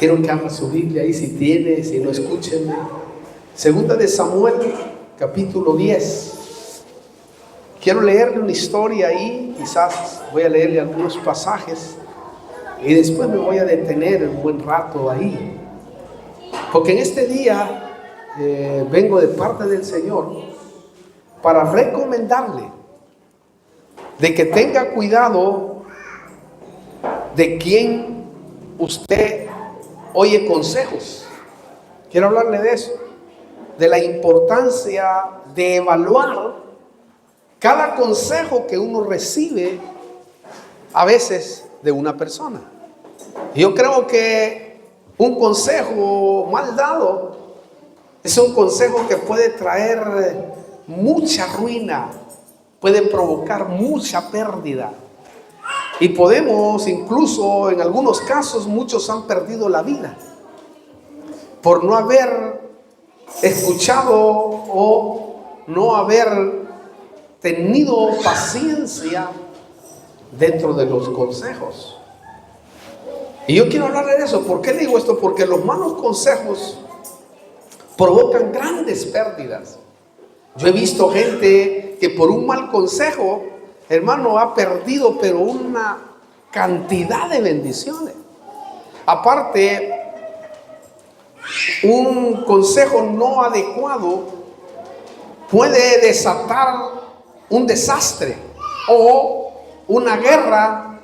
Quiero que abra su Biblia ahí si tiene, si no, escúchenme. Segunda de Samuel, capítulo 10. Quiero leerle una historia ahí, quizás voy a leerle algunos pasajes y después me voy a detener un buen rato ahí. Porque en este día vengo de parte del Señor para recomendarle de que tenga cuidado de quién usted oye consejos. Quiero hablarle de eso, de la importancia de evaluar cada consejo que uno recibe a veces de una persona. Yo creo que un consejo mal dado es un consejo que puede traer mucha ruina, puede provocar mucha pérdida. Y podemos, incluso en algunos casos, muchos han perdido la vida por no haber escuchado o no haber tenido paciencia dentro de los consejos. Y yo quiero hablar de eso. ¿Por qué digo esto? Porque los malos consejos provocan grandes pérdidas. Yo he visto gente que por un mal consejo, hermano, ha perdido pero una cantidad de bendiciones. Aparte, un consejo no adecuado puede desatar un desastre o una guerra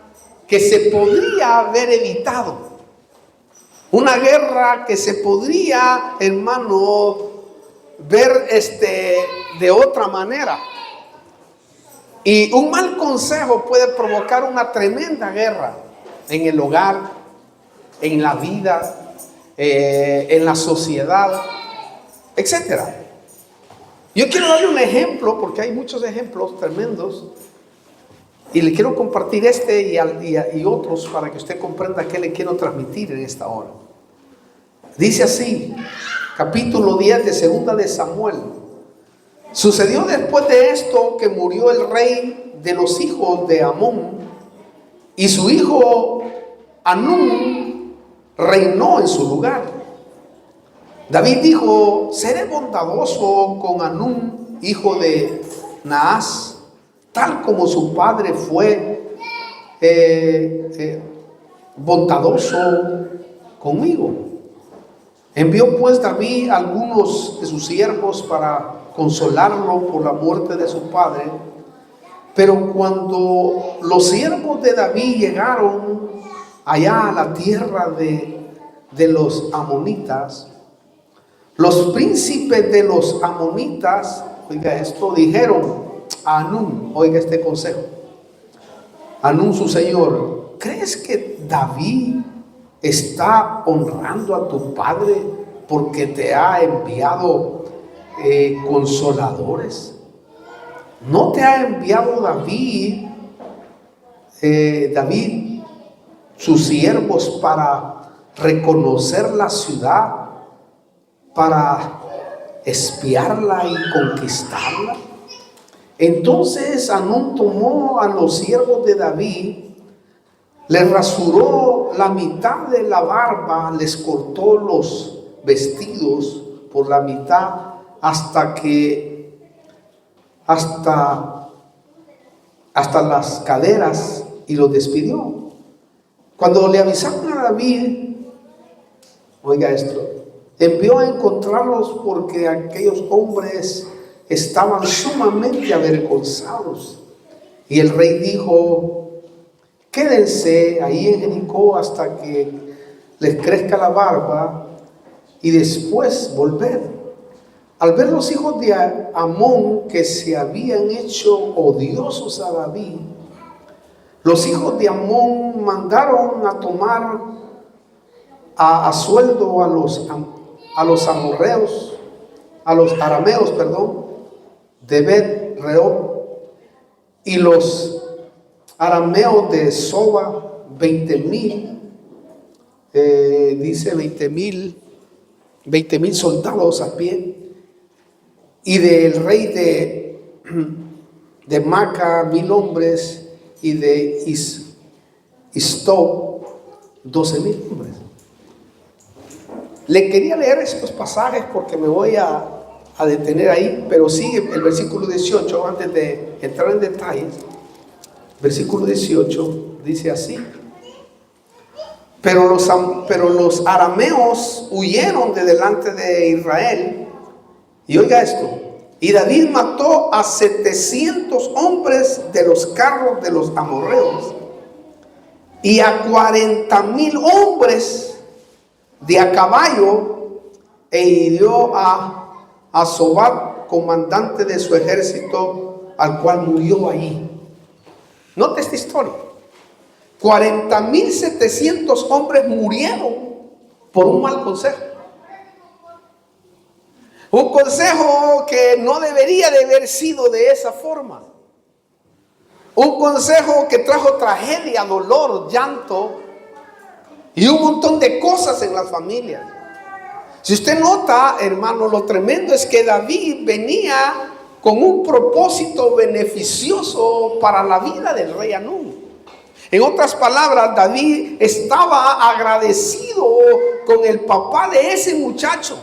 que se podría haber evitado. Una guerra que se podría, hermano, ver de otra manera. Y un mal consejo puede provocar una tremenda guerra en el hogar, en la vida, en la sociedad, etcétera. Yo quiero darle un ejemplo, porque hay muchos ejemplos tremendos, y le quiero compartir y otros para que usted comprenda qué le quiero transmitir en esta hora. Dice así, capítulo 10 de Segunda de Samuel. Sucedió después de esto que murió el rey de los hijos de Amón, y su hijo Anún reinó en su lugar. David dijo: seré bondadoso con Anún, hijo de Naas, tal como su padre fue bondadoso conmigo. Envió pues David a algunos de sus siervos para consolarlo por la muerte de su padre. Pero cuando los siervos de David llegaron allá a la tierra de los amonitas, los príncipes de los amonitas, oiga esto, dijeron a Anún, oiga este consejo, Anún su señor: ¿crees que David está honrando a tu padre porque te ha enviado consoladores? ¿No te ha enviado David sus siervos para reconocer la ciudad, para espiarla y conquistarla? Entonces Anún tomó a los siervos de David, les rasuró la mitad de la barba, les cortó los vestidos por la mitad hasta las caderas, y los despidió. Cuando le avisaron a David, oiga esto, envió a encontrarlos porque aquellos hombres estaban sumamente avergonzados. Y el rey dijo: quédense ahí en Jericó hasta que les crezca la barba y después volver. Al ver los hijos de Amón que se habían hecho odiosos a David, los hijos de Amón mandaron a tomar a sueldo a los amorreos, a los arameos, de Bet-rehob, y los arameos de Soba, 20,000, dice 20,000 soldados a pie, y del rey de Maca 1,000 hombres, y de Istob 12,000 hombres. Le quería leer estos pasajes porque me voy a detener ahí, pero sigue el versículo 18, antes de entrar en detalles. Versículo 18 dice así: pero los arameos huyeron de delante de Israel. Y oiga esto: y David mató a 700 hombres de los carros de los amorreos y a 40,000 hombres de a caballo, e hirió a Sobab, comandante de su ejército, al cual murió allí. Note esta historia: 40,700 hombres murieron por un mal consejo. Un consejo que no debería de haber sido de esa forma. Un consejo que trajo tragedia, dolor, llanto y un montón de cosas en las familias. Si usted nota, hermano, lo tremendo es que David venía con un propósito beneficioso para la vida del rey Hanún. En otras palabras, David estaba agradecido con el papá de ese muchacho,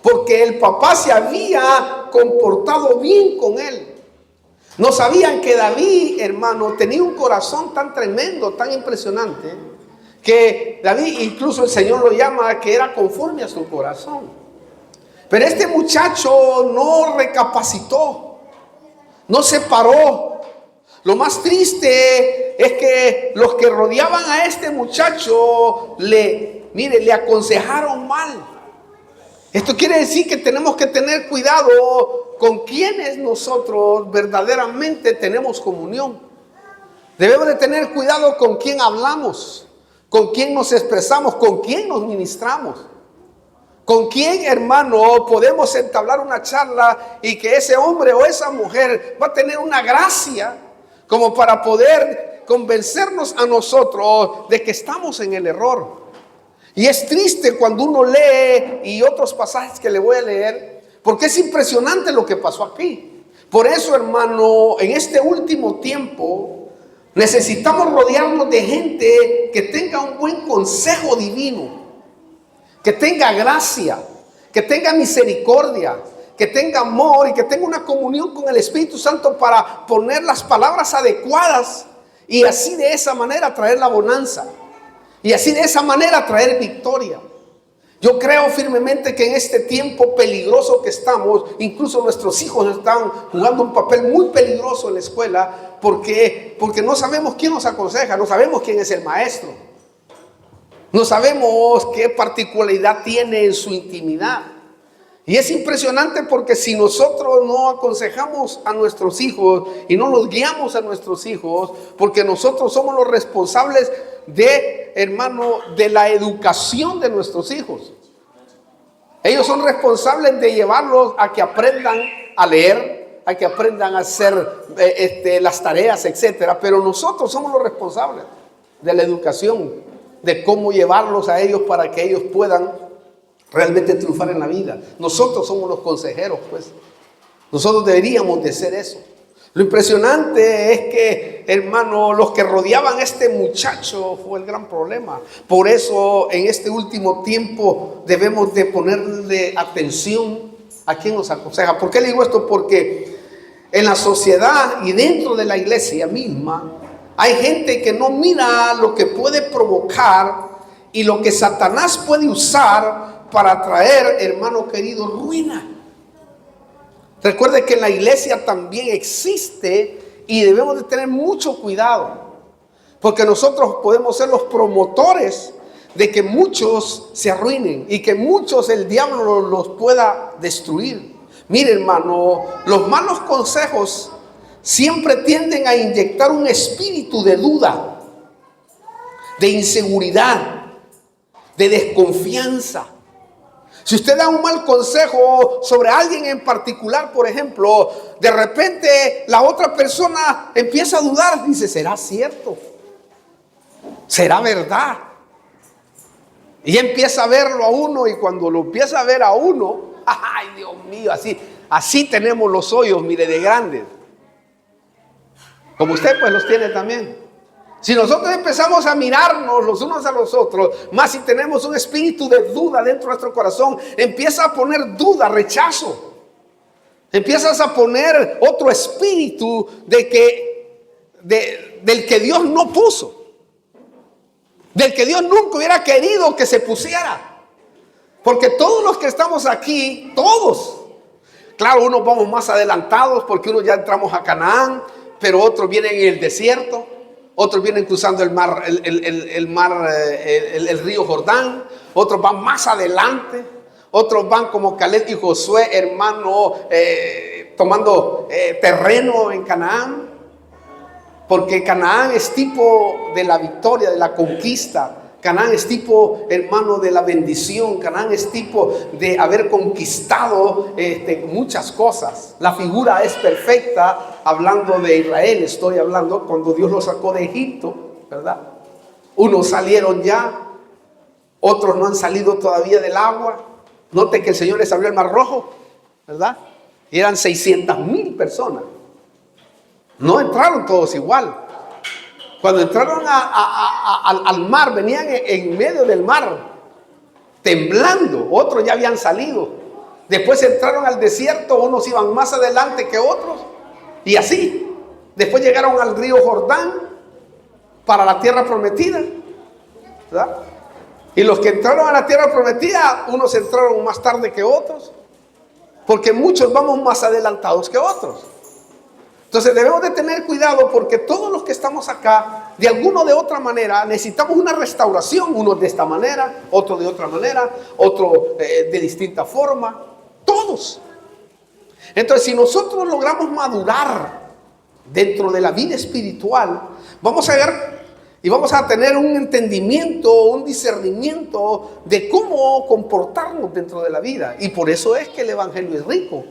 porque el papá se había comportado bien con él. No sabían que David, hermano, tenía un corazón tan tremendo, tan impresionante, que David, incluso el Señor lo llama, que era conforme a su corazón. Pero este muchacho no recapacitó, no se paró. Lo más triste es que los que rodeaban a este muchacho le aconsejaron mal. Esto quiere decir que tenemos que tener cuidado con quienes nosotros verdaderamente tenemos comunión. Debemos de tener cuidado con quién hablamos, con quién nos expresamos, con quién nos ministramos, con quién, hermano, podemos entablar una charla y que ese hombre o esa mujer va a tener una gracia como para poder convencernos a nosotros de que estamos en el error. Y es triste cuando uno lee, y otros pasajes que le voy a leer, porque es impresionante lo que pasó aquí. Por eso, hermano, en este último tiempo necesitamos rodearnos de gente que tenga un buen consejo divino, que tenga gracia, que tenga misericordia, que tenga amor y que tenga una comunión con el Espíritu Santo para poner las palabras adecuadas y así de esa manera traer la bonanza. Y así de esa manera traer victoria. Yo creo firmemente que en este tiempo peligroso que estamos, incluso nuestros hijos están jugando un papel muy peligroso en la escuela, porque no sabemos quién nos aconseja, no sabemos quién es el maestro, no sabemos qué particularidad tiene en su intimidad. Y es impresionante porque si nosotros no aconsejamos a nuestros hijos y no los guiamos a nuestros hijos, porque nosotros somos los responsables de la educación de nuestros hijos. Ellos son responsables de llevarlos a que aprendan a leer, a que aprendan a hacer las tareas, etcétera. Pero nosotros somos los responsables de la educación, de cómo llevarlos a ellos para que ellos puedan realmente triunfar en la vida. Nosotros somos los consejeros, pues. Nosotros deberíamos de ser eso. Lo impresionante es que, hermano, los que rodeaban a este muchacho fue el gran problema. Por eso, en este último tiempo debemos de ponerle atención a quien nos aconseja. ¿Por qué le digo esto? Porque en la sociedad y dentro de la iglesia misma hay gente que no mira lo que puede provocar y lo que Satanás puede usar para traer, hermano querido, ruina. Recuerde que en la iglesia también existe y debemos de tener mucho cuidado, porque nosotros podemos ser los promotores de que muchos se arruinen y que muchos el diablo los pueda destruir. Mire, hermano, los malos consejos siempre tienden a inyectar un espíritu de duda, de inseguridad, de desconfianza. Si usted da un mal consejo sobre alguien en particular, por ejemplo, de repente la otra persona empieza a dudar, dice, ¿será cierto? ¿Será verdad? Y empieza a verlo a uno, y cuando lo empieza a ver a uno, ¡ay, Dios mío! Así tenemos los hoyos, mire, de grandes. Como usted pues los tiene también. Si nosotros empezamos a mirarnos los unos a los otros, más si tenemos un espíritu de duda dentro de nuestro corazón, empieza a poner duda, rechazo. Empiezas a poner otro espíritu del que Dios no puso, del que Dios nunca hubiera querido que se pusiera. Porque todos los que estamos aquí, todos, claro, unos vamos más adelantados porque unos ya entramos a Canaán, pero otros vienen en el desierto, otros vienen cruzando el mar, el río Jordán, otros van más adelante, otros van como Caleb y Josué, hermano, tomando terreno en Canaán, porque Canaán es tipo de la victoria, de la conquista. Canaán es tipo, hermano, de la bendición. Canaán es tipo de haber conquistado muchas cosas. La figura es perfecta, hablando de Israel, estoy hablando cuando Dios los sacó de Egipto, ¿verdad? Unos salieron ya, otros no han salido todavía del agua. Note que el Señor les abrió el mar Rojo, ¿verdad? Y eran 600,000 personas. No entraron todos igual. Cuando entraron al mar, venían en medio del mar, temblando. Otros ya habían salido. Después entraron al desierto, unos iban más adelante que otros. Y así. Después llegaron al río Jordán para la tierra prometida, ¿verdad? Y los que entraron a la tierra prometida, unos entraron más tarde que otros. Porque muchos vamos más adelantados que otros. Entonces debemos de tener cuidado porque todos los que estamos acá, de alguna o de otra manera, necesitamos una restauración. Unos de esta manera, otros de otra manera, otros de distinta forma. Todos. Entonces si nosotros logramos madurar dentro de la vida espiritual, vamos a ver y vamos a tener un entendimiento, un discernimiento de cómo comportarnos dentro de la vida. Y por eso es que el evangelio es rico.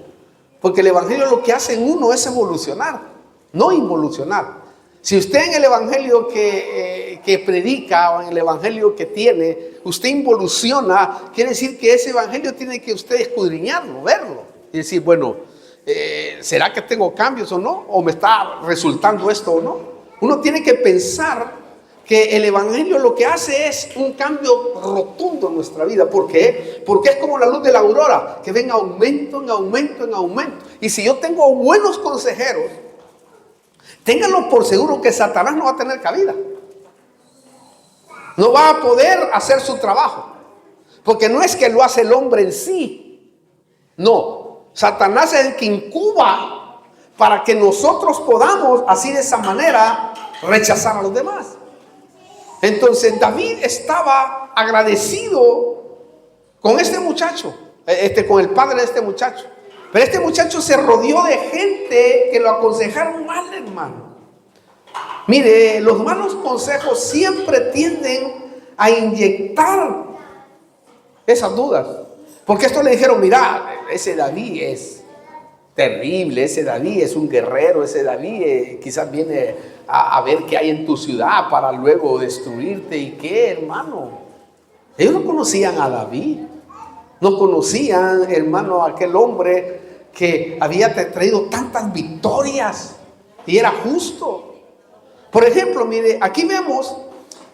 Porque el evangelio lo que hace en uno es evolucionar, no involucionar. Si usted en el evangelio que predica o en el evangelio que tiene, usted involuciona, quiere decir que ese evangelio tiene que usted escudriñarlo, verlo. Y decir, bueno, ¿será que tengo cambios o no? ¿O me está resultando esto o no? Uno tiene que pensar que el evangelio lo que hace es un cambio rotundo en nuestra vida. ¿Por qué? Porque es como la luz de la aurora, que ven aumento, en aumento, en aumento. Y si yo tengo buenos consejeros, ténganlo por seguro que Satanás no va a tener cabida. No va a poder hacer su trabajo. Porque no es que lo hace el hombre en sí. No, Satanás es el que incuba para que nosotros podamos, así de esa manera, rechazar a los demás. Entonces David estaba agradecido con este muchacho, con el padre de este muchacho. Pero este muchacho se rodeó de gente que lo aconsejaron mal, hermano. Mire, los malos consejos siempre tienden a inyectar esas dudas. Porque esto le dijeron, mira, ese David es terrible, ese David es un guerrero, ese David quizás viene a ver qué hay en tu ciudad para luego destruirte. ¿Y qué, hermano? Ellos no conocían a David, no conocían, hermano, a aquel hombre que había traído tantas victorias y era justo. Por ejemplo, mire, aquí vemos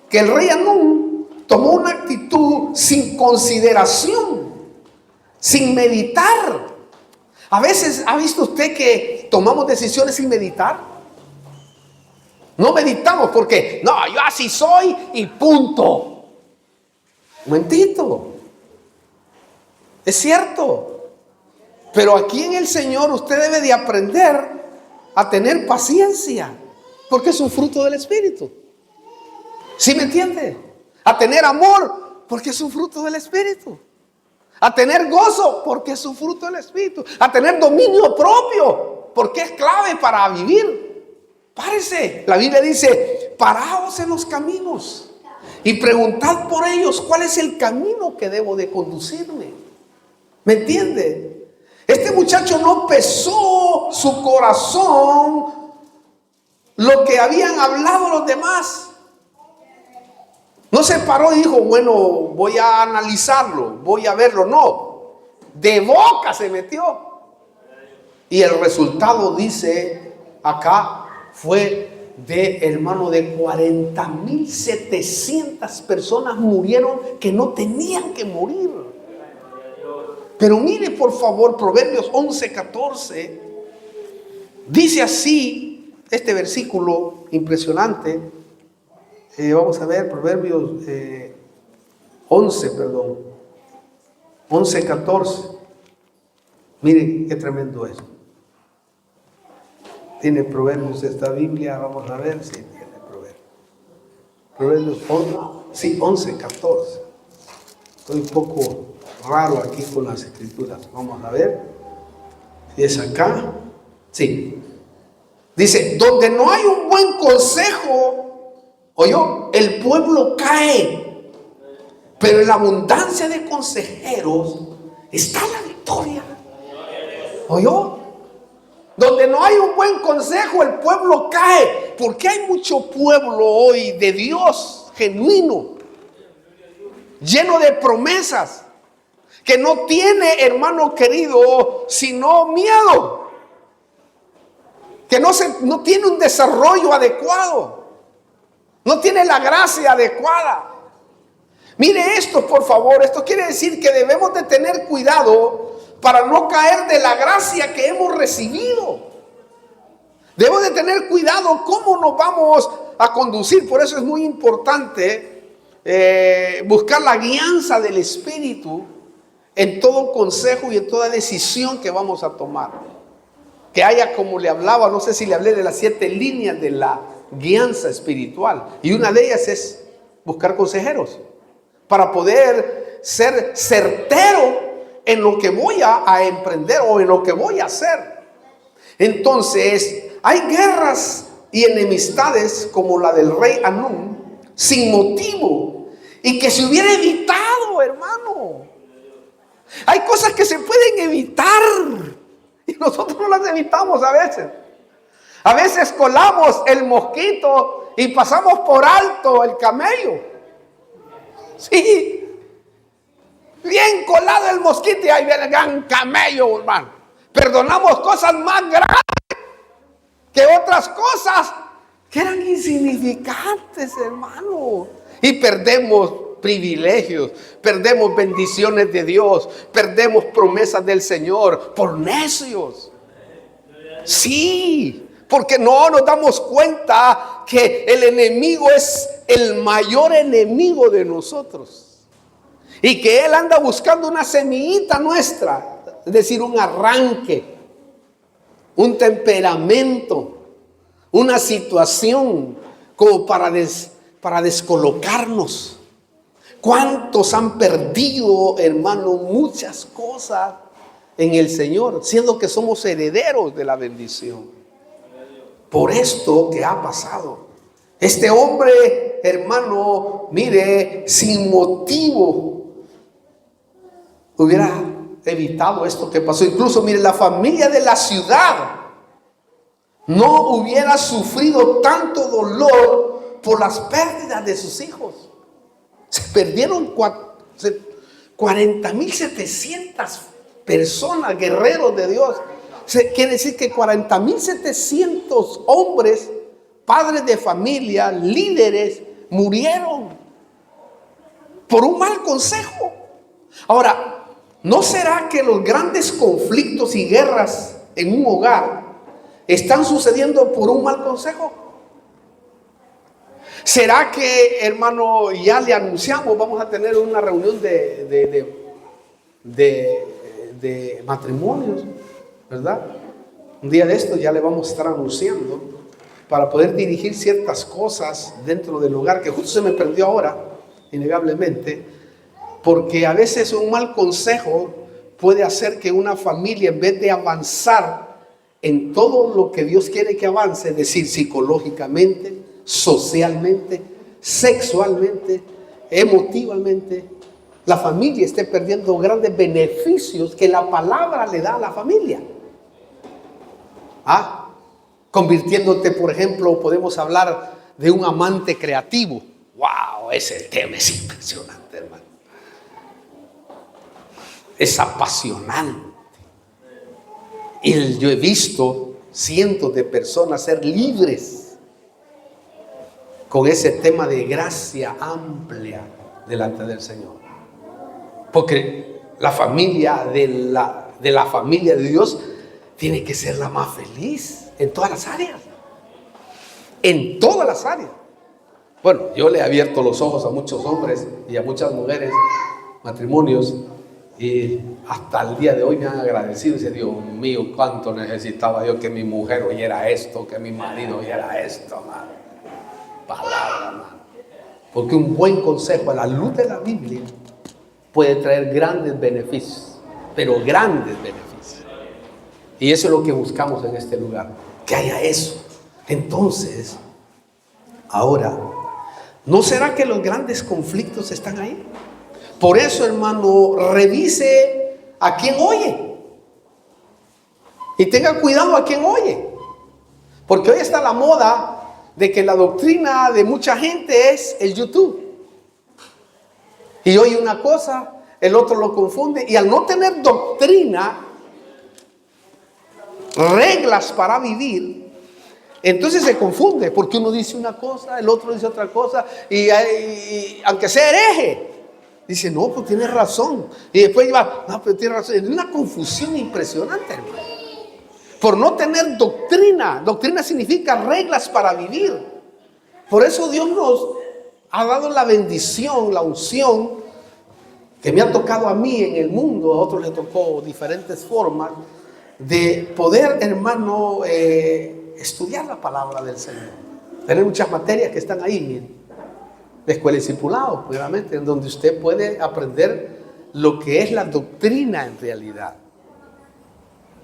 que el rey Anún tomó una actitud sin consideración, sin meditar. A veces, ¿ha visto usted que tomamos decisiones sin meditar? No meditamos porque, no, yo así soy y punto. Un momentito. Es cierto. Pero aquí en el Señor usted debe de aprender a tener paciencia. Porque es un fruto del Espíritu. ¿Sí me entiende? A tener amor porque es un fruto del Espíritu. A tener gozo porque es un fruto del Espíritu. A tener dominio propio porque es clave para vivir. Párese. La Biblia dice, paraos en los caminos y preguntad por ellos cuál es el camino que debo de conducirme. ¿Me entiende? Este muchacho no pesó su corazón lo que habían hablado los demás. No se paró y dijo, bueno, voy a analizarlo, voy a verlo. No, de boca se metió. Y el resultado dice acá fue de 40,700 personas murieron que no tenían que morir. Pero mire por favor, Proverbios 11:14, dice así, este versículo impresionante. Vamos a ver, Proverbios 11:14. Miren qué tremendo es. ¿Tiene Proverbios esta Biblia? Vamos a ver si tiene Proverbios 11:14. Estoy un poco raro aquí con las escrituras. Vamos a ver si es acá. Sí. Dice, donde no hay un buen consejo, oyó, el pueblo cae, pero en la abundancia de consejeros está la victoria. ¿Oyó? Donde no hay un buen consejo, el pueblo cae. Porque hay mucho pueblo hoy de Dios genuino, lleno de promesas, que no tiene, hermano querido, sino miedo, que no tiene un desarrollo adecuado, no tiene la gracia adecuada. Mire esto, por favor. Esto quiere decir que debemos de tener cuidado para no caer de la gracia que hemos recibido. Debemos de tener cuidado cómo nos vamos a conducir. Por eso es muy importante buscar la guianza del Espíritu en todo consejo y en toda decisión que vamos a tomar. Que haya, como le hablaba, no sé si le hablé de las 7 líneas de la guianza espiritual. Y una de ellas es buscar consejeros para poder ser certero en lo que voy a emprender o en lo que voy a hacer. Entonces, hay guerras y enemistades como la del rey Anún, sin motivo, y que se hubiera evitado, hermano. Hay cosas que se pueden evitar y nosotros no las evitamos a veces. A veces colamos el mosquito y pasamos por alto el camello. Sí. Bien colado el mosquito y ahí viene el gran camello, hermano. Perdonamos cosas más grandes que otras cosas que eran insignificantes, hermano. Y perdemos privilegios, perdemos bendiciones de Dios, perdemos promesas del Señor por necios. Sí, porque no nos damos cuenta que el enemigo es el mayor enemigo de nosotros. Y que Él anda buscando una semillita nuestra, es decir, un arranque, un temperamento, una situación como para descolocarnos. ¿Cuántos han perdido, hermano, muchas cosas en el Señor, siendo que somos herederos de la bendición? Por esto que ha pasado. Este hombre, hermano, mire, sin motivo, hubiera evitado esto que pasó. Incluso, mire, la familia de la ciudad no hubiera sufrido tanto dolor por las pérdidas de sus hijos. Se perdieron 40,700 personas, guerreros de Dios. Quiere decir que 40,700 hombres, padres de familia, líderes, murieron por un mal consejo. Ahora, ¿no será que los grandes conflictos y guerras en un hogar están sucediendo por un mal consejo? ¿Será que, hermano, ya le anunciamos, vamos a tener una reunión de matrimonios, ¿verdad? Un día de esto ya le vamos a estar anunciando para poder dirigir ciertas cosas dentro del hogar, que justo se me perdió ahora, innegablemente, porque a veces un mal consejo puede hacer que una familia, en vez de avanzar en todo lo que Dios quiere que avance, es decir, psicológicamente, socialmente, sexualmente, emotivamente, la familia esté perdiendo grandes beneficios que la palabra le da a la familia. Convirtiéndote, por ejemplo, podemos hablar de un amante creativo. ¡Wow! Ese tema es impresionante, hermano. Es apasionante. Y yo he visto cientos de personas ser libres con ese tema de gracia amplia delante del Señor. Porque la familia de la familia de Dios tiene que ser la más feliz en todas las áreas. En todas las áreas. Bueno, yo le he abierto los ojos a muchos hombres y a muchas mujeres, matrimonios, y hasta el día de hoy me han agradecido. Dice, Dios mío, cuánto necesitaba yo que mi mujer oyera esto, que mi marido oyera esto, man. Palabra, man. Porque un buen consejo a la luz de la Biblia puede traer grandes beneficios, pero grandes beneficios. Y eso es lo que buscamos en este lugar, que haya eso. Entonces, ahora, ¿no será que los grandes conflictos están ahí? Por eso, hermano, revise a quién oye. Y tenga cuidado a quién oye. Porque hoy está la moda de que la doctrina de mucha gente es el YouTube. Y oye una cosa, el otro lo confunde. Y al no tener doctrina, reglas para vivir, entonces se confunde. Porque uno dice una cosa, el otro dice otra cosa. Y aunque sea hereje, dice, no, pues tiene razón. Y después va, no, pero tiene razón. Es una confusión impresionante, hermano. Por no tener doctrina. Doctrina significa reglas para vivir. Por eso Dios nos ha dado la bendición, la unción, que me ha tocado a mí en el mundo, a otros les tocó diferentes formas, de poder, hermano, estudiar la palabra del Señor. Tener muchas materias que están ahí, miren. La escuela de discipulado, obviamente, en donde usted puede aprender lo que es la doctrina en realidad.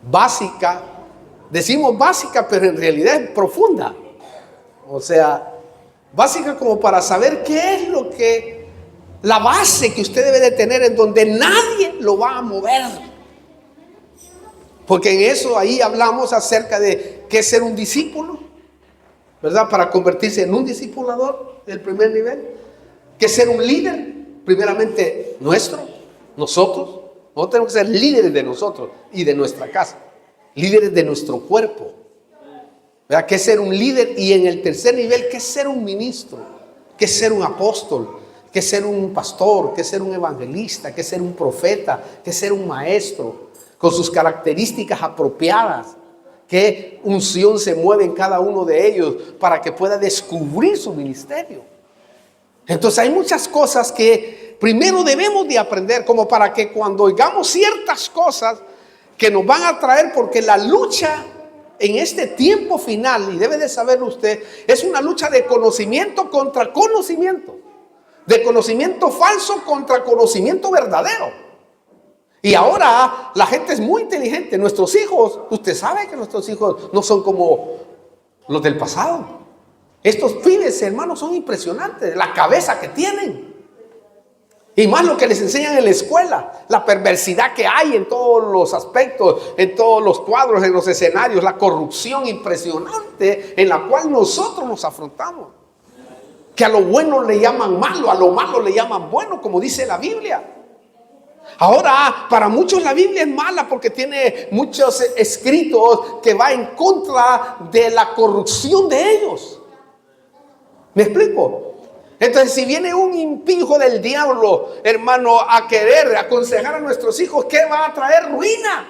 Básica, decimos básica, pero en realidad es profunda. O sea, básica como para saber qué es lo que, la base que usted debe de tener, en donde nadie lo va a mover. Porque en eso ahí hablamos acerca de qué es ser un discípulo, ¿verdad? Para convertirse en un discipulador del primer nivel. ¿Qué es ser un líder? Primeramente nosotros tenemos que ser líderes de nosotros y de nuestra casa. Líderes de nuestro cuerpo. ¿Verdad? ¿Qué es ser un líder? Y en el tercer nivel, ¿qué es ser un ministro? ¿Qué es ser un apóstol? ¿Qué es ser un pastor? ¿Qué es ser un evangelista? ¿Qué es ser un profeta? ¿Qué es ser un maestro? Con sus características apropiadas. ¿Qué unción se mueve en cada uno de ellos para que pueda descubrir su ministerio? Entonces hay muchas cosas que primero debemos de aprender, como para que cuando oigamos ciertas cosas que nos van a traer, porque la lucha en este tiempo final, y debe de saberlo usted, es una lucha de conocimiento contra conocimiento, de conocimiento falso contra conocimiento verdadero. Y ahora la gente es muy inteligente. Nuestros hijos, usted sabe que nuestros hijos no son como los del pasado. Estos pibes, hermanos, son impresionantes, la cabeza que tienen. Y más lo que les enseñan en la escuela, la perversidad que hay en todos los aspectos, en todos los cuadros, en los escenarios, la corrupción impresionante en la cual nosotros nos afrontamos. Que a lo bueno le llaman malo, a lo malo le llaman bueno, como dice la Biblia. Ahora, para muchos la Biblia es mala porque tiene muchos escritos que va en contra de la corrupción de ellos. ¿Me explico? Entonces, si viene un impío del diablo, hermano, a querer aconsejar a nuestros hijos, ¿qué va a traer? Ruina.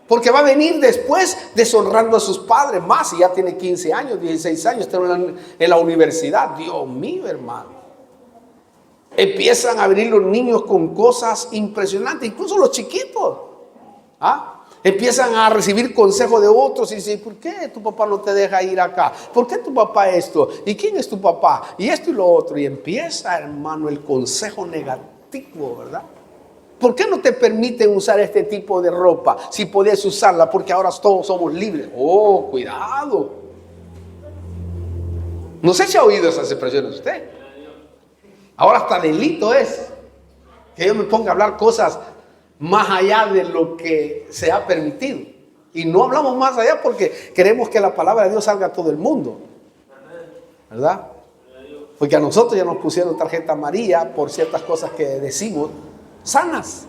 Porque va a venir después deshonrando a sus padres. Más si ya tiene 15 años, 16 años, está en la universidad. Dios mío, hermano. Empiezan a venir los niños con cosas impresionantes, incluso los chiquitos. Empiezan a recibir consejo de otros y dicen, ¿por qué tu papá no te deja ir acá? ¿Por qué tu papá esto? ¿Y quién es tu papá? Y esto y lo otro. Y empieza, hermano, el consejo negativo, ¿verdad? ¿Por qué no te permiten usar este tipo de ropa si podés usarla? Porque ahora todos somos libres. Oh, cuidado. No sé si ha oído esas expresiones usted. Ahora hasta delito es que yo me ponga a hablar cosas más allá de lo que se ha permitido. Y no hablamos más allá porque queremos que la palabra de Dios salga a todo el mundo, ¿verdad? Porque a nosotros ya nos pusieron tarjeta amarilla por ciertas cosas que decimos sanas.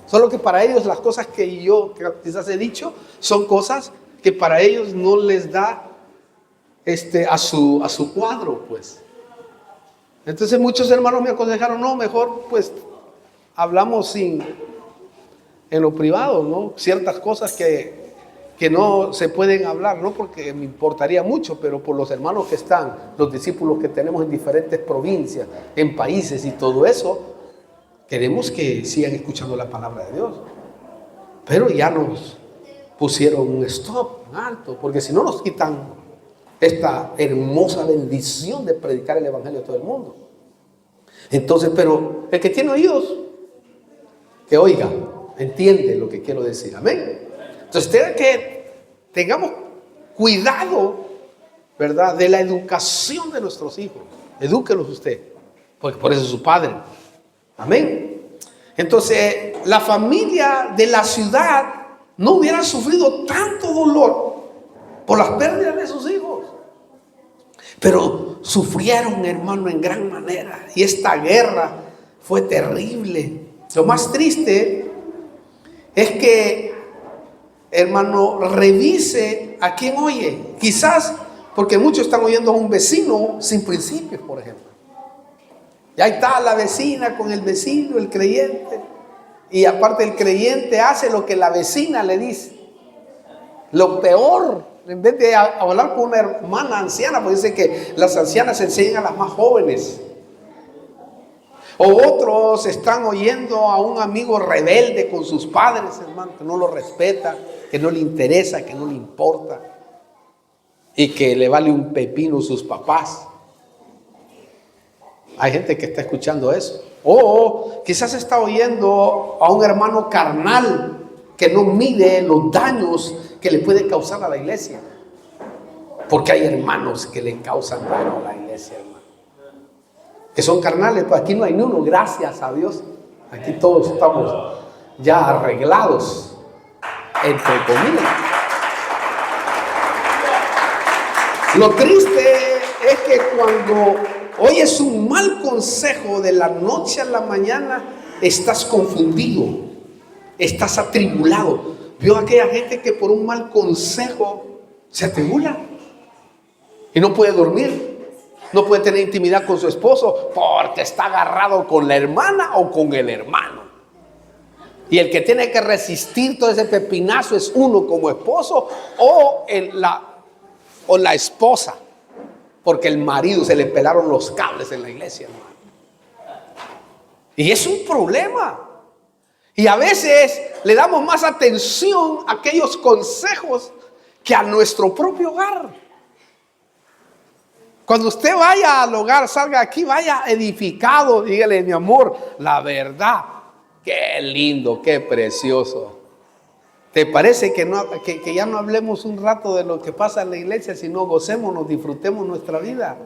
Solo que para ellos las cosas que yo quizás he dicho son cosas que para ellos no les da a su cuadro, pues. Entonces muchos hermanos me aconsejaron, no, mejor pues hablamos en lo privado, ¿no? Ciertas cosas que no se pueden hablar, no porque me importaría mucho, pero por los hermanos que están, los discípulos que tenemos en diferentes provincias, en países y todo eso, queremos que sigan escuchando la palabra de Dios. Pero ya nos pusieron un stop, un alto, porque si no nos quitan esta hermosa bendición de predicar el evangelio a todo el mundo. Entonces, pero el que tiene oídos, que oiga, entiende lo que quiero decir, amén. Entonces, tengamos cuidado, ¿verdad?, de la educación de nuestros hijos. Edúquelos usted, porque por eso es su padre, amén. Entonces, la familia de la ciudad no hubiera sufrido tanto dolor por las pérdidas de sus hijos, pero sufrieron, hermano, en gran manera. Y esta guerra fue terrible. Lo más triste es que, hermano, revise a quién oye. Quizás porque muchos están oyendo a un vecino sin principios, por ejemplo. Y ahí está la vecina con el vecino, el creyente. Y aparte el creyente hace lo que la vecina le dice. Lo peor, en vez de hablar con una hermana anciana, porque dice que las ancianas enseñan a las más jóvenes. O otros están oyendo a un amigo rebelde con sus padres, hermano, que no lo respeta, que no le interesa, que no le importa. Y que le vale un pepino sus papás. Hay gente que está escuchando eso. O quizás está oyendo a un hermano carnal que no mide los daños que le puede causar a la iglesia. Porque hay hermanos que le causan daño a la iglesia, hermano. Que son carnales, pues aquí no hay ni uno, gracias a Dios. Aquí todos estamos ya arreglados, entre comillas. Lo triste es que cuando oyes un mal consejo de la noche a la mañana, estás confundido, estás atribulado. Vio aquella gente que por un mal consejo se atribula y no puede dormir, no puede tener intimidad con su esposo porque está agarrado con la hermana o con el hermano. Y el que tiene que resistir todo ese pepinazo es uno como esposo o la esposa. Porque el marido se le pelaron los cables en la iglesia, hermano. Y es un problema. Y a veces le damos más atención a aquellos consejos que a nuestro propio hogar. Cuando usted vaya al hogar, salga aquí, vaya edificado, dígale, mi amor, la verdad, qué lindo, qué precioso. ¿Te parece que ya no hablemos un rato de lo que pasa en la iglesia, sino gocémonos, disfrutemos nuestra vida?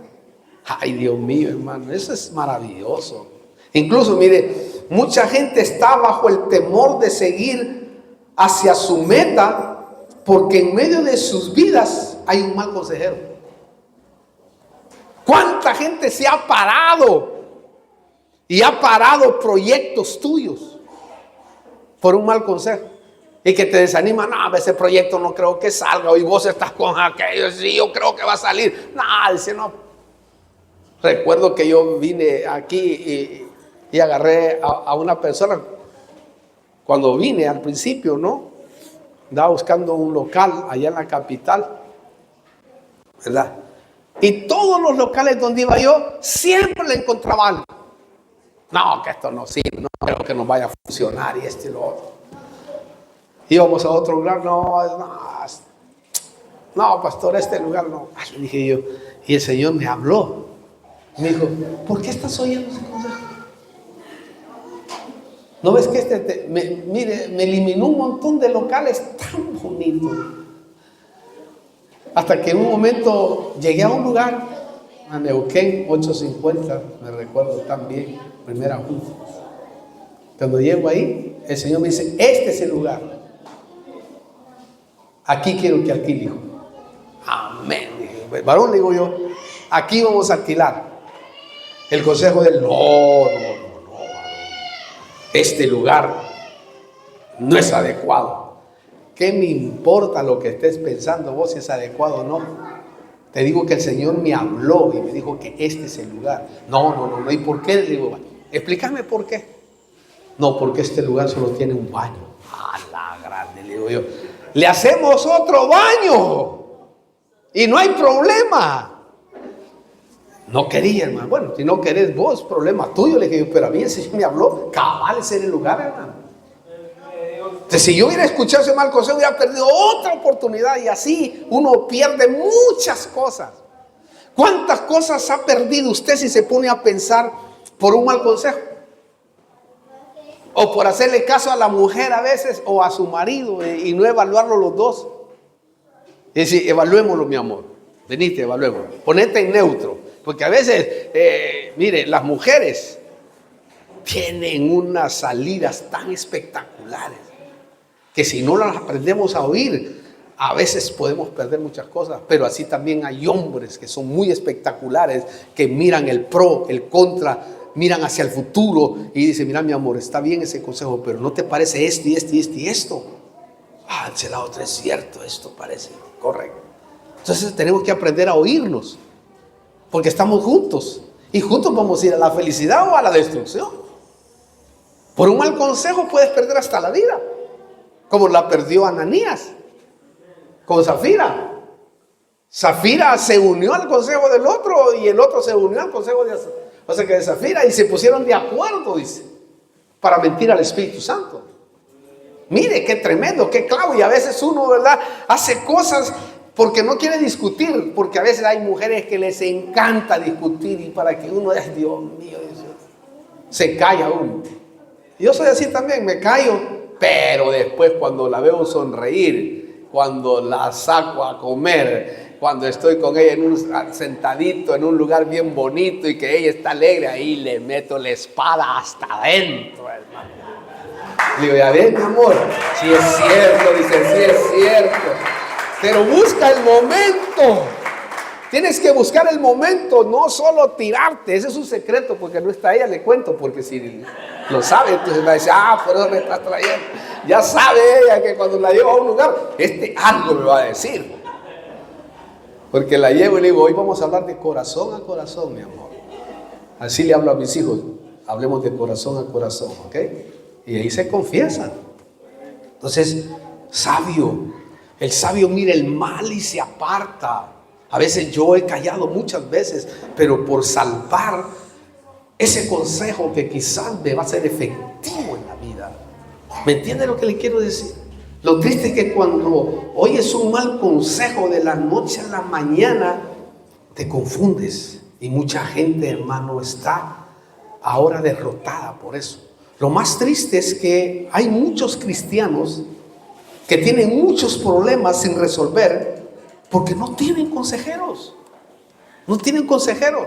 Ay, Dios mío, hermano, eso es maravilloso. Incluso, mire, mucha gente está bajo el temor de seguir hacia su meta porque en medio de sus vidas hay un mal consejero. ¿Cuánta gente se ha parado y ha parado proyectos tuyos por un mal consejo? Y que te desanima, no, ese proyecto no creo que salga, y vos estás con aquello, sí, yo creo que va a salir. No, dice, no. Recuerdo que yo vine aquí y agarré a una persona, cuando vine al principio, ¿no? Andaba buscando un local allá en la capital, ¿verdad? Y todos los locales donde iba yo, siempre le encontraba algo. No, que esto no sirve, no creo que nos vaya a funcionar y esto y lo otro. Íbamos a otro lugar, no, pastor, este lugar no. Le dije yo, y el Señor me habló. Me dijo, ¿por qué estás oyendo ese consejo? ¿No ves que mire, me eliminó un montón de locales tan bonitos? Hasta que en un momento llegué a un lugar, a Neuquén, 850, me recuerdo tan bien, primera junta. Cuando llego ahí, el Señor me dice, este es el lugar. Aquí quiero que alquile, hijo. Amén. Dije, varón, le digo yo, aquí vamos a alquilar. El consejo del no. Este lugar no es adecuado. ¿Qué me importa lo que estés pensando vos si es adecuado o no? Te digo que el Señor me habló y me dijo que este es el lugar. No. ¿Y por qué? Le digo, explícame por qué. No, porque este lugar solo tiene un baño. A la grande, le digo yo. Le hacemos otro baño y no hay problema. No quería, hermano. Bueno, si no querés vos, problema tuyo. Le dije yo, pero a mí el Señor me habló, cabal, ese era el lugar, hermano. Entonces, si yo hubiera escuchado ese mal consejo, hubiera perdido otra oportunidad. Y así uno pierde muchas cosas. ¿Cuántas cosas ha perdido usted si se pone a pensar por un mal consejo? O por hacerle caso a la mujer a veces, o a su marido, y no evaluarlo los dos. Es decir, evaluémoslo, mi amor. Venite, evaluémoslo. Ponete en neutro. Porque a veces, mire, las mujeres tienen unas salidas tan espectaculares que si no las aprendemos a oír, a veces podemos perder muchas cosas. Pero así también hay hombres que son muy espectaculares, que miran el pro, el contra, miran hacia el futuro y dicen, mira, mi amor, está bien ese consejo, pero ¿no te parece esto y esto y esto y esto? Ah, la otra es cierto, esto parece correcto. Entonces tenemos que aprender a oírnos, porque estamos juntos y juntos vamos a ir a la felicidad o a la destrucción. Por un mal consejo puedes perder hasta la vida, como la perdió Ananías con Zafira. Zafira se unió al consejo del otro y el otro se unió al consejo de Zafira y se pusieron de acuerdo, dice, para mentir al Espíritu Santo. Mire qué tremendo, qué clavo. Y a veces uno, ¿verdad?, hace cosas porque no quiere discutir, porque a veces hay mujeres que les encanta discutir y para que uno, ay, Dios mío, se calla uno. Yo soy así también, me callo, pero después cuando la veo sonreír, cuando la saco a comer, cuando estoy con ella sentadito en un lugar bien bonito y que ella está alegre, ahí le meto la espada hasta adentro, hermano. Le digo, ya ves, mi amor, si es cierto, dice, sí es cierto. Pero busca el momento. Tienes que buscar el momento, no solo tirarte. Ese es un secreto, porque no está ella, le cuento, porque si lo sabe, entonces va a decir, por eso me estás trayendo. Ya sabe ella que cuando la llevo a un lugar, algo me va a decir. Porque la llevo y le digo, hoy vamos a hablar de corazón a corazón, mi amor. Así le hablo a mis hijos, hablemos de corazón a corazón, ¿ok? Y ahí se confiesan. Entonces, sabio. El sabio mira el mal y se aparta. A veces yo he callado muchas veces, pero por salvar ese consejo que quizás me va a ser efectivo en la vida. ¿Me entiende lo que le quiero decir? Lo triste es que cuando oyes un mal consejo de la noche a la mañana, te confundes. Y mucha gente, hermano, está ahora derrotada por eso. Lo más triste es que hay muchos cristianos que tienen muchos problemas sin resolver porque no tienen consejeros. No tienen consejeros.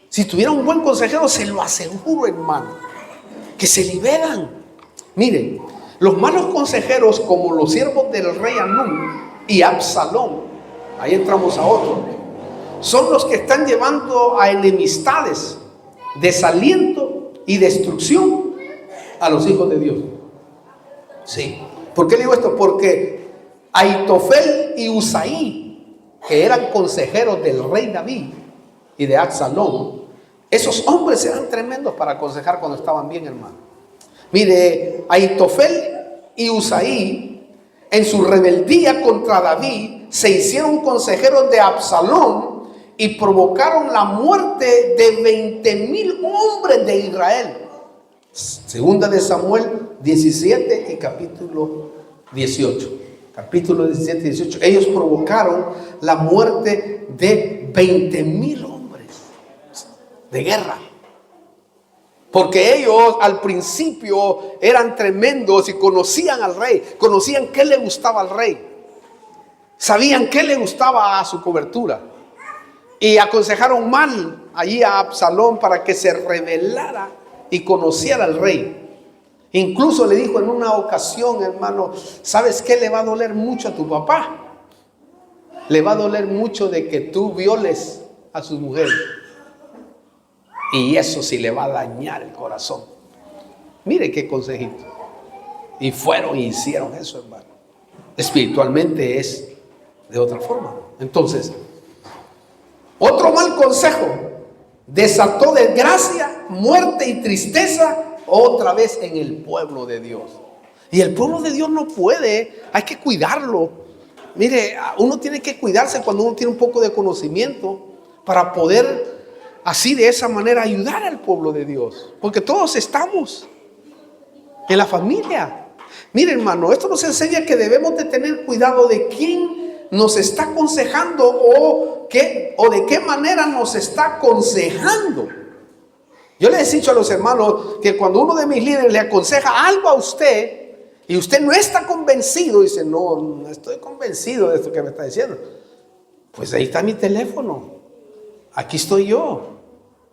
Si tuviera un buen consejero, se lo aseguro, hermano, que se liberan. Miren, los malos consejeros, como los siervos del rey Anún y Absalón, ahí entramos a otro, son los que están llevando a enemistades, desaliento y destrucción a los hijos de Dios. Sí. ¿Por qué digo esto? Porque Aitofel y Usaí, que eran consejeros del rey David y de Absalón, esos hombres eran tremendos para aconsejar cuando estaban bien, hermano. Mire, Aitofel y Usaí, en su rebeldía contra David, se hicieron consejeros de Absalón y provocaron la muerte de 20,000 hombres de Israel. Segunda de Samuel 17 y capítulo 18. Capítulo 17 y 18. Ellos provocaron la muerte de 20,000 hombres de guerra. Porque ellos al principio eran tremendos y conocían al rey, conocían qué le gustaba al rey, sabían qué le gustaba a su cobertura. Y aconsejaron mal allí a Absalón para que se rebelara y conociera al rey. Incluso le dijo en una ocasión, hermano, ¿sabes qué le va a doler mucho a tu papá? Le va a doler mucho de que tú violes a sus mujeres. Y eso sí le va a dañar el corazón. Mire qué consejito. Y fueron y hicieron eso, hermano. Espiritualmente es de otra forma. Entonces, Otro mal consejo desató desgracia, muerte y tristeza otra vez en el pueblo de Dios. Y el pueblo de Dios no puede, hay que cuidarlo. Mire, uno tiene que cuidarse cuando uno tiene un poco de conocimiento para poder así de esa manera ayudar al pueblo de Dios. Porque todos estamos en la familia. Mire, hermano, esto nos enseña que debemos de tener cuidado de quién nos está aconsejando o de qué manera nos está aconsejando. Yo les he dicho a los hermanos que cuando uno de mis líderes le aconseja algo a usted y usted no está convencido, dice, no estoy convencido de esto que me está diciendo, pues ahí está mi teléfono, aquí estoy yo,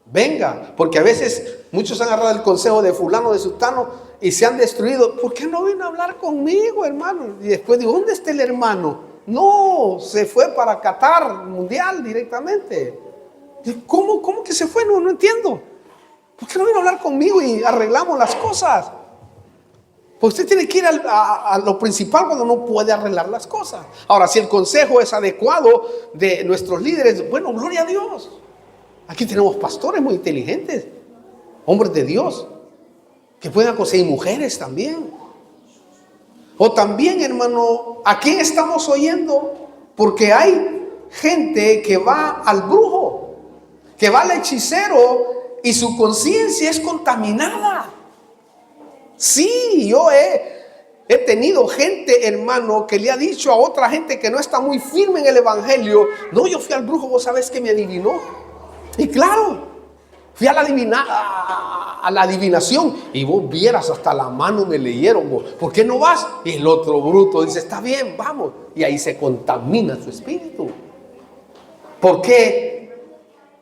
venga. Porque a veces muchos han agarrado el consejo de fulano, de sultano y se han destruido. ¿Por qué no vino a hablar conmigo, hermano? Y después digo, ¿dónde está el hermano? No, se fue para Qatar Mundial directamente. ¿Cómo que se fue? No entiendo. ¿Por qué no vino a hablar conmigo y arreglamos las cosas? Pues usted tiene que ir a lo principal cuando no puede arreglar las cosas. Ahora, si el consejo es adecuado de nuestros líderes, bueno, gloria a Dios. Aquí tenemos pastores muy inteligentes, hombres de Dios, que pueden aconsejar, y mujeres también. O también, hermano, ¿a quién estamos oyendo? Porque hay gente que va al brujo, que va al hechicero y su conciencia es contaminada. Sí, yo he tenido gente, hermano, que le ha dicho a otra gente que no está muy firme en el evangelio, no, yo fui al brujo, vos sabés que me adivinó. Y claro, fui a la adivinación y vos vieras, hasta la mano me leyeron. Vos, ¿por qué no vas? Y el otro bruto dice, está bien, vamos. Y ahí se contamina su espíritu. ¿Por qué?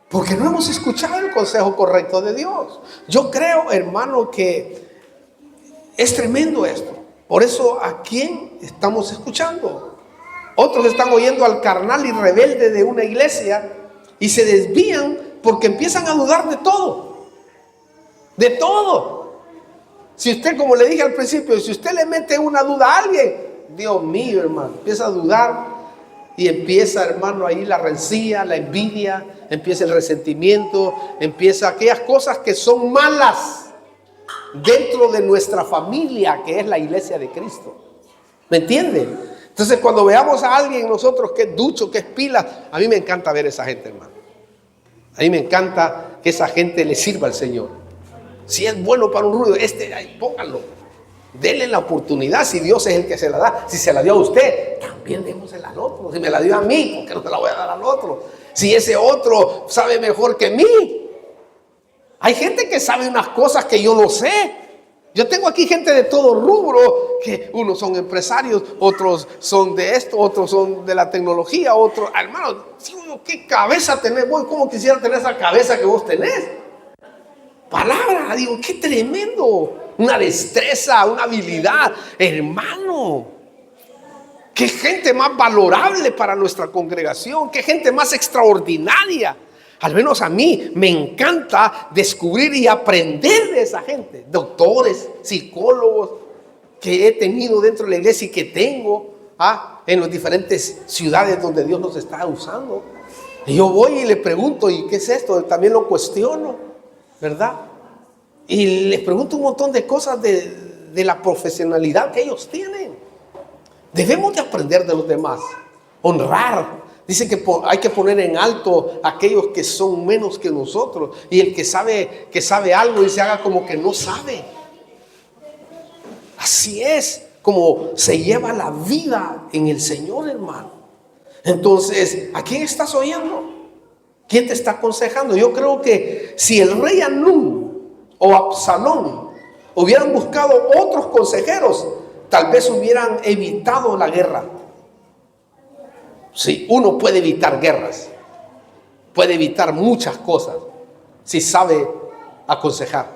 Porque no hemos escuchado el consejo correcto de Dios. Yo creo, hermano, que es tremendo esto. Por eso, ¿a quién estamos escuchando? Otros están oyendo al carnal y rebelde de una iglesia y se desvían porque empiezan a dudar de todo. De todo. Si usted, como le dije al principio, si usted le mete una duda a alguien, Dios mío, hermano, empieza a dudar. Y empieza, hermano, ahí la rencilla, la envidia, empieza el resentimiento, empieza aquellas cosas que son malas dentro de nuestra familia, que es la iglesia de Cristo. ¿Me entiende? Entonces, cuando veamos a alguien nosotros que es ducho, que es pila, a mí me encanta ver a esa gente, hermano. A mí me encanta que esa gente le sirva al Señor. Si es bueno para un ruido, ahí, pónganlo. Denle la oportunidad, si Dios es el que se la da. Si se la dio a usted, también démosela al otro. Si me la dio a mí, ¿por qué no se la voy a dar al otro? Si ese otro sabe mejor que mí. Hay gente que sabe unas cosas que yo no sé. Yo tengo aquí gente de todo rubro, que unos son empresarios, otros son de esto, otros son de la tecnología, otros, hermano, ¿qué cabeza tenés vos? ¿Cómo quisiera tener esa cabeza que vos tenés? Palabra, digo, qué tremendo. Una destreza, una habilidad, hermano. Qué gente más valorable para nuestra congregación, qué gente más extraordinaria. Al menos a mí me encanta descubrir y aprender de esa gente. Doctores, psicólogos que he tenido dentro de la iglesia y que tengo en las diferentes ciudades donde Dios nos está usando. Y yo voy y le pregunto, ¿y qué es esto? También lo cuestiono, ¿verdad? Y les pregunto un montón de cosas de la profesionalidad que ellos tienen. Debemos de aprender de los demás, honrar. Dice que hay que poner en alto a aquellos que son menos que nosotros. Y el que sabe algo y se haga como que no sabe. Así es como se lleva la vida en el Señor, hermano. Entonces, ¿a quién estás oyendo? ¿Quién te está aconsejando? Yo creo que si el rey Anún o Absalón hubieran buscado otros consejeros, tal vez hubieran evitado la guerra. Sí, uno puede evitar guerras, puede evitar muchas cosas si sabe aconsejar.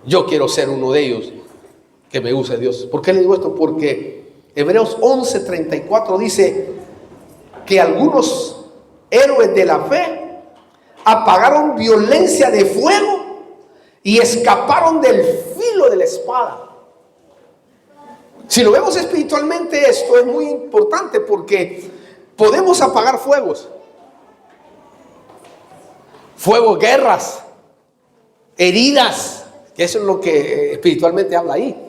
Yo quiero ser uno de ellos que me use Dios. ¿Por qué le digo esto? Porque Hebreos 11:34 dice que algunos héroes de la fe apagaron violencia de fuego y escaparon del filo de la espada. Si lo vemos espiritualmente, esto es muy importante porque podemos apagar fuegos. fuego, guerras, heridas, que eso es lo que espiritualmente habla ahí.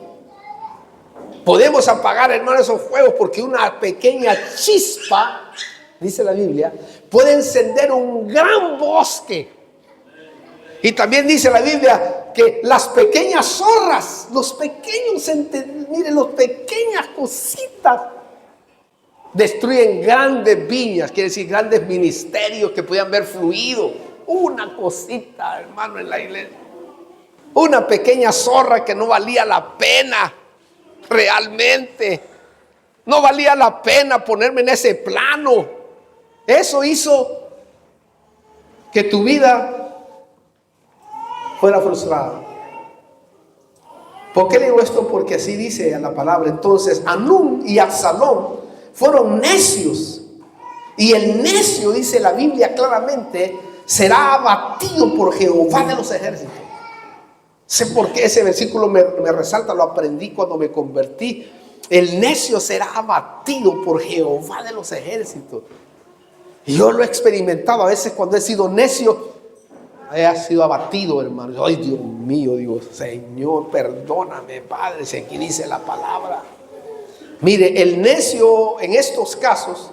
Podemos apagar, hermano, esos fuegos porque una pequeña chispa, dice la Biblia, puede encender un gran bosque. Y también dice la Biblia que las pequeñas zorras, los pequeños, miren, las pequeñas cositas destruyen grandes viñas, quiere decir grandes ministerios que podían haber fluido. Una cosita, hermano, en la iglesia. Una pequeña zorra que no valía la pena. Realmente no valía la pena ponerme en ese plano. Eso hizo que tu vida fuera frustrada. ¿Por qué digo esto? Porque así dice la palabra. Entonces Hanún y Absalón fueron necios, y el necio, dice la Biblia claramente, será abatido por Jehová de los ejércitos. Sé por qué ese versículo me resalta, lo aprendí cuando me convertí. El necio será abatido por Jehová de los ejércitos. Y yo lo he experimentado a veces cuando he sido necio, he sido abatido, hermano. Ay, Dios mío, digo, Señor, perdóname, Padre, si aquí dice la palabra. Mire, el necio en estos casos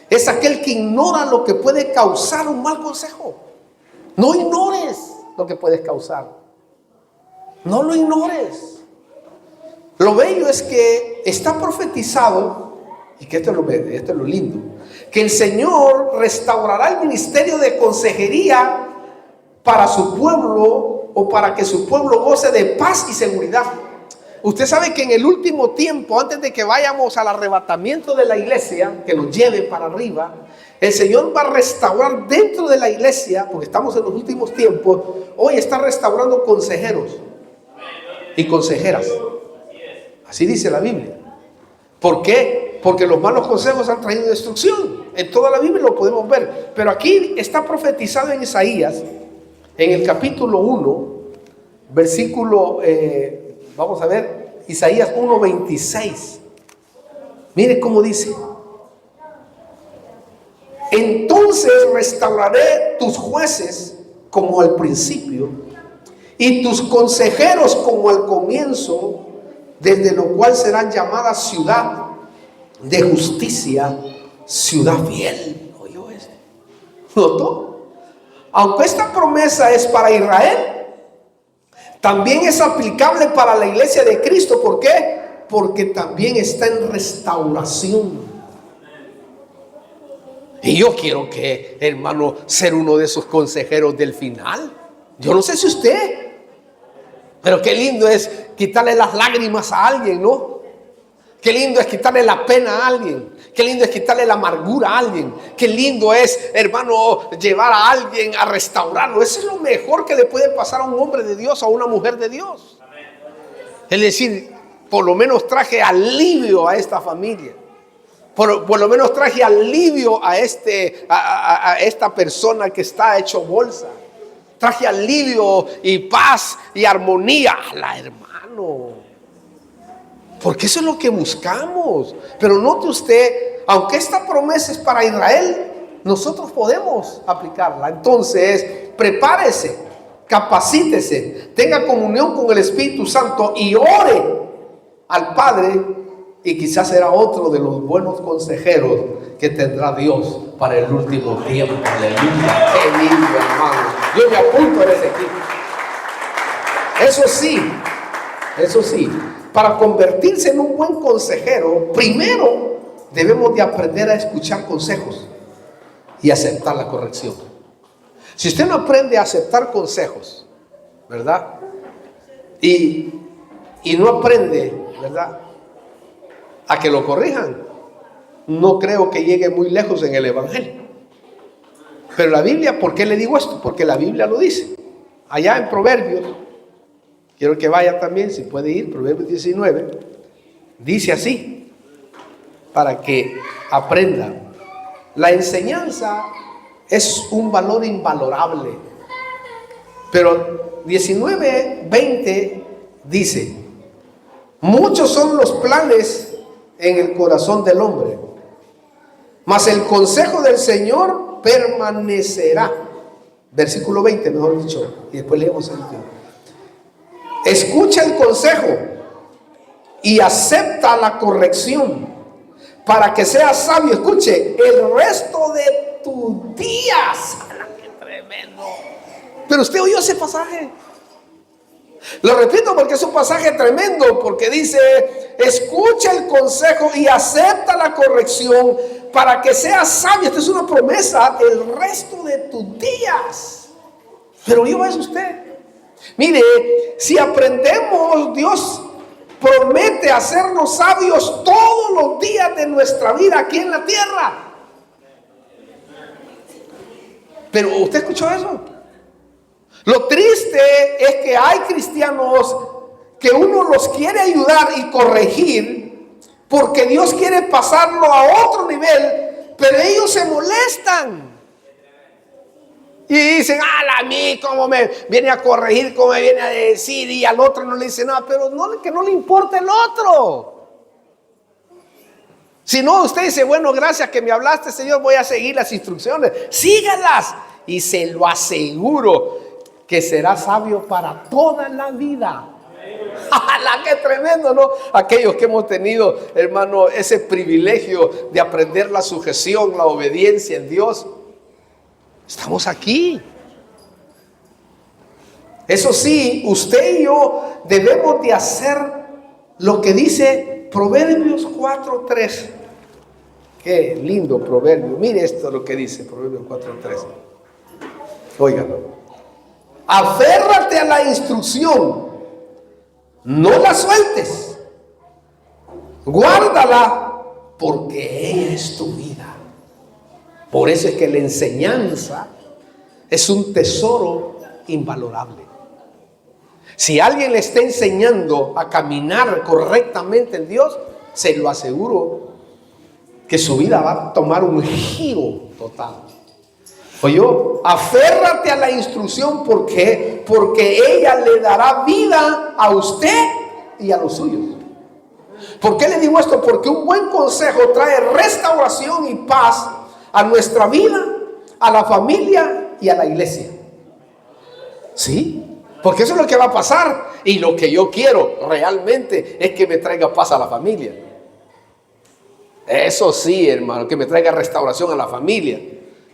es aquel que ignora lo que puede causar un mal consejo. No ignores lo que puedes causar. No lo ignores. Lo bello es que está profetizado, y que esto es lo lindo, que el Señor restaurará el ministerio de consejería para su pueblo, o para que su pueblo goce de paz y seguridad. Usted sabe que en el último tiempo, antes de que vayamos al arrebatamiento de la iglesia, que nos lleve para arriba, el Señor va a restaurar dentro de la iglesia, porque estamos en los últimos tiempos. Hoy está restaurando consejeros y consejeras. Así dice la Biblia. ¿Por qué? Porque los malos consejos han traído destrucción. En toda la Biblia lo podemos ver. Pero aquí está profetizado en Isaías, en el capítulo 1, versículo, vamos a ver, Isaías 1:26. Mire cómo dice: entonces restauraré tus jueces como al principio, y tus consejeros como al comienzo, desde lo cual serán llamadas ciudad de justicia, ciudad fiel. ¿Oyó esto? ¿Notó? Aunque esta promesa es para Israel, también es aplicable para la iglesia de Cristo. ¿Por qué? Porque también está en restauración. Y yo quiero que, hermano, ser uno de esos consejeros del final. Yo no sé si usted, pero qué lindo es quitarle las lágrimas a alguien, ¿no? Qué lindo es quitarle la pena a alguien. Qué lindo es quitarle la amargura a alguien. Qué lindo es, hermano, llevar a alguien a restaurarlo. Eso es lo mejor que le puede pasar a un hombre de Dios o a una mujer de Dios. Es decir, por lo menos traje alivio a esta familia. Por lo menos traje alivio a esta persona que está hecho bolsa. Traje alivio y paz y armonía a la hermano. Porque eso es lo que buscamos. Pero note usted, aunque esta promesa es para Israel, nosotros podemos aplicarla. Entonces, prepárese, capacítese, tenga comunión con el Espíritu Santo y ore al Padre, y quizás será otro de los buenos consejeros que tendrá Dios para el último tiempo. Aleluya. Qué lindo, hermano. Yo me apunto en ese equipo. Eso sí, para convertirse en un buen consejero, primero debemos de aprender a escuchar consejos y aceptar la corrección. Si usted no aprende a aceptar consejos, ¿verdad? Y no aprende, ¿verdad?, a que lo corrijan, no creo que llegue muy lejos en el evangelio. Pero la Biblia, ¿por qué le digo esto? Porque la Biblia lo dice. Allá en Proverbios, quiero que vaya también, si puede ir, Proverbios 19, dice así, para que aprenda. La enseñanza es un valor invalorable. Pero 19:20 dice: muchos son los planes en el corazón del hombre, mas el consejo del Señor permanecerá. Versículo 20, mejor dicho, y después leemos el último. Escucha el consejo y acepta la corrección para que seas sabio. Escuche, el resto de tus días. ¡Qué tremendo! Pero usted oyó ese pasaje. Lo repito porque es un pasaje tremendo, porque dice: escucha el consejo y acepta la corrección para que seas sabio. Esta es una promesa el resto de tus días. Pero ¿oyó eso usted? Mire, si aprendemos, Dios promete hacernos sabios todos los días de nuestra vida aquí en la tierra. Pero ¿usted escuchó eso? Lo triste es que hay cristianos que uno los quiere ayudar y corregir porque Dios quiere pasarlo a otro nivel, pero ellos se molestan y dicen: a mí cómo me viene a corregir, cómo me viene a decir, y al otro no le dice nada. Pero no, que no le importa el otro. Si no, usted dice: bueno, gracias que me hablaste, Señor, voy a seguir las instrucciones. Sígalas y se lo aseguro que será sabio para toda la vida. ¡Qué tremendo!, ¿no? Aquellos que hemos tenido, hermano, ese privilegio de aprender la sujeción, la obediencia en Dios, estamos aquí. Eso sí, usted y yo debemos de hacer lo que dice Proverbios 4:3. Qué lindo proverbio. Mire esto lo que dice Proverbios 4:3. Óigalo. Aférrate a la instrucción, no la sueltes, guárdala, porque ella es tu vida. Por eso es que la enseñanza es un tesoro invalorable. Si alguien le está enseñando a caminar correctamente en Dios, se lo aseguro que su vida va a tomar un giro total. Oye, aférrate a la instrucción porque ella le dará vida a usted y a los suyos. ¿Por qué le digo esto? Porque un buen consejo trae restauración y paz a nuestra vida, a la familia y a la iglesia. ¿Sí? Porque eso es lo que va a pasar. Y lo que yo quiero realmente es que me traiga paz a la familia. Eso sí, hermano, que me traiga restauración a la familia.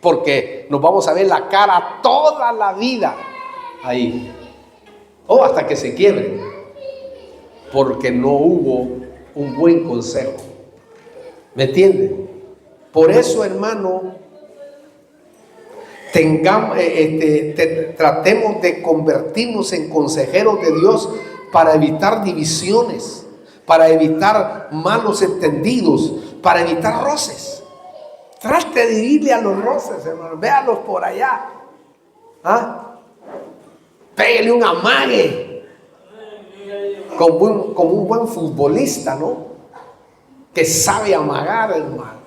Porque nos vamos a ver la cara toda la vida ahí. O hasta que se quiebre. Porque no hubo un buen consejo. ¿Me entienden? Por eso, hermano, tratemos de convertirnos en consejeros de Dios para evitar divisiones, para evitar malos entendidos, para evitar roces. Trate de irle a los roces, hermano. Véalos por allá. Pégale un amague. Como un buen futbolista, ¿no? Que sabe amagar, hermano.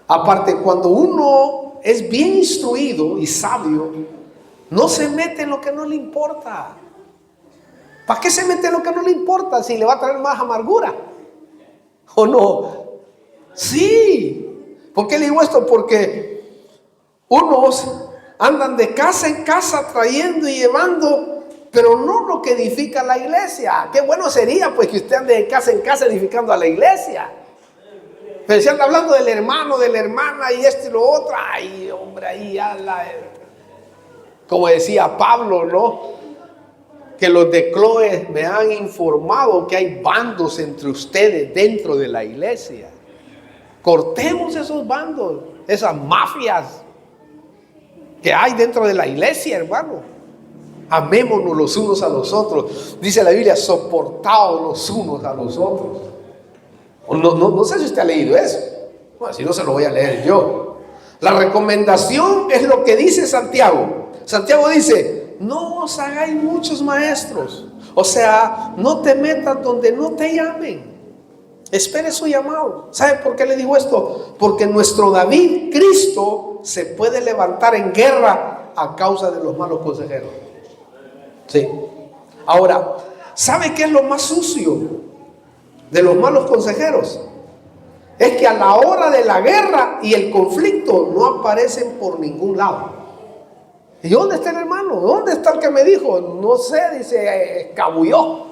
Aparte, cuando uno es bien instruido y sabio, no se mete en lo que no le importa. ¿Para qué se mete en lo que no le importa si le va a traer más amargura? ¿O no? Sí. ¿Por qué le digo esto? Porque unos andan de casa en casa trayendo y llevando, pero no lo que edifica la iglesia. Qué bueno sería pues que usted ande de casa en casa edificando a la iglesia. Pero si anda hablando del hermano, de la hermana y esto y lo otro, ay hombre, ahí ya como decía Pablo, ¿no? Que los de Cloé me han informado que hay bandos entre ustedes dentro de la iglesia. Cortemos esos bandos, esas mafias que hay dentro de la iglesia, hermano. Amémonos los unos a los otros. Dice la Biblia: soportaos los unos a los otros. No sé si usted ha leído eso. Bueno, si no, se lo voy a leer yo. La recomendación es lo que dice Santiago. Santiago dice: no os hagáis muchos maestros. O sea, no te metas donde no te llamen. Espere su llamado. ¿Sabe por qué le digo esto? Porque nuestro David, Cristo, se puede levantar en guerra a causa de los malos consejeros. Sí. Ahora, ¿sabe qué es lo más sucio de los malos consejeros? Es que a la hora de la guerra y el conflicto no aparecen por ningún lado. ¿Y dónde está el hermano? ¿Dónde está el que me dijo? No sé, dice, escabulló.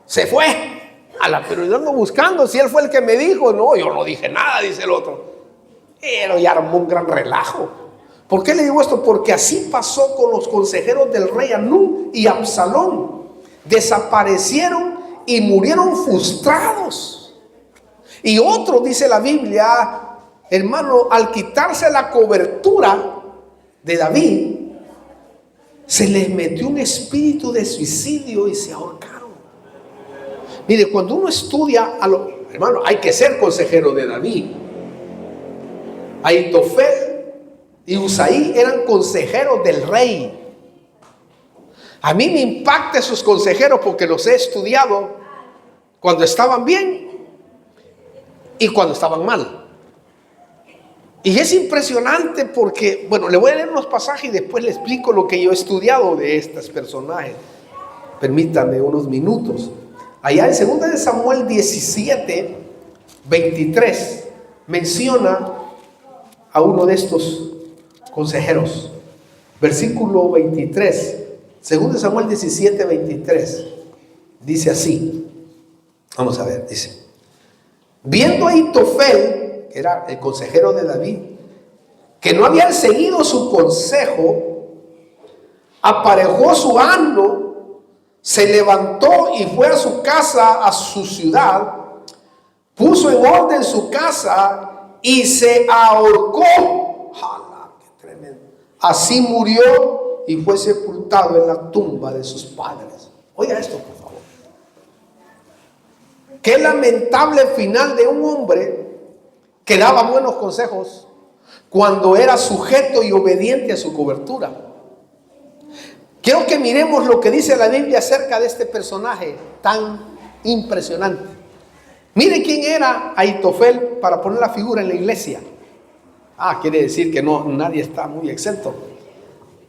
Se fue. Pero yo ando buscando si él fue el que me dijo. No, yo no dije nada, dice el otro. Pero ya armó un gran relajo. ¿Por qué le digo esto? Porque así pasó con los consejeros del rey Anún y Absalón. Desaparecieron y murieron frustrados. Y otros, dice la Biblia, hermano, al quitarse la cobertura de David, se les metió un espíritu de suicidio y se ahorcaron. Mire, cuando uno estudia, hermano, hay que ser consejero de David. Ahitofel y Usaí eran consejeros del rey. A mí me impacta esos consejeros porque los he estudiado cuando estaban bien y cuando estaban mal. Y es impresionante porque, bueno, le voy a leer unos pasajes y después le explico lo que yo he estudiado de estos personajes. Permítame unos minutos. Allá en 2 de Samuel 17, 23, menciona a uno de estos consejeros. Versículo 23, 2 de Samuel 17, 23, dice así. Vamos a ver, dice: viendo a Ahitofel, que era el consejero de David, que no habían seguido su consejo, aparejó su asno, se levantó y fue a su casa, a su ciudad, puso en orden su casa y se ahorcó. ¡Jala! ¡Qué tremendo! Así murió y fue sepultado en la tumba de sus padres. Oiga esto, por favor. Qué lamentable final de un hombre que daba buenos consejos cuando era sujeto y obediente a su cobertura. Quiero que miremos lo que dice la Biblia acerca de este personaje tan impresionante. Mire quién era Ahitofel para poner la figura en la iglesia. Quiere decir que no, nadie está muy exento.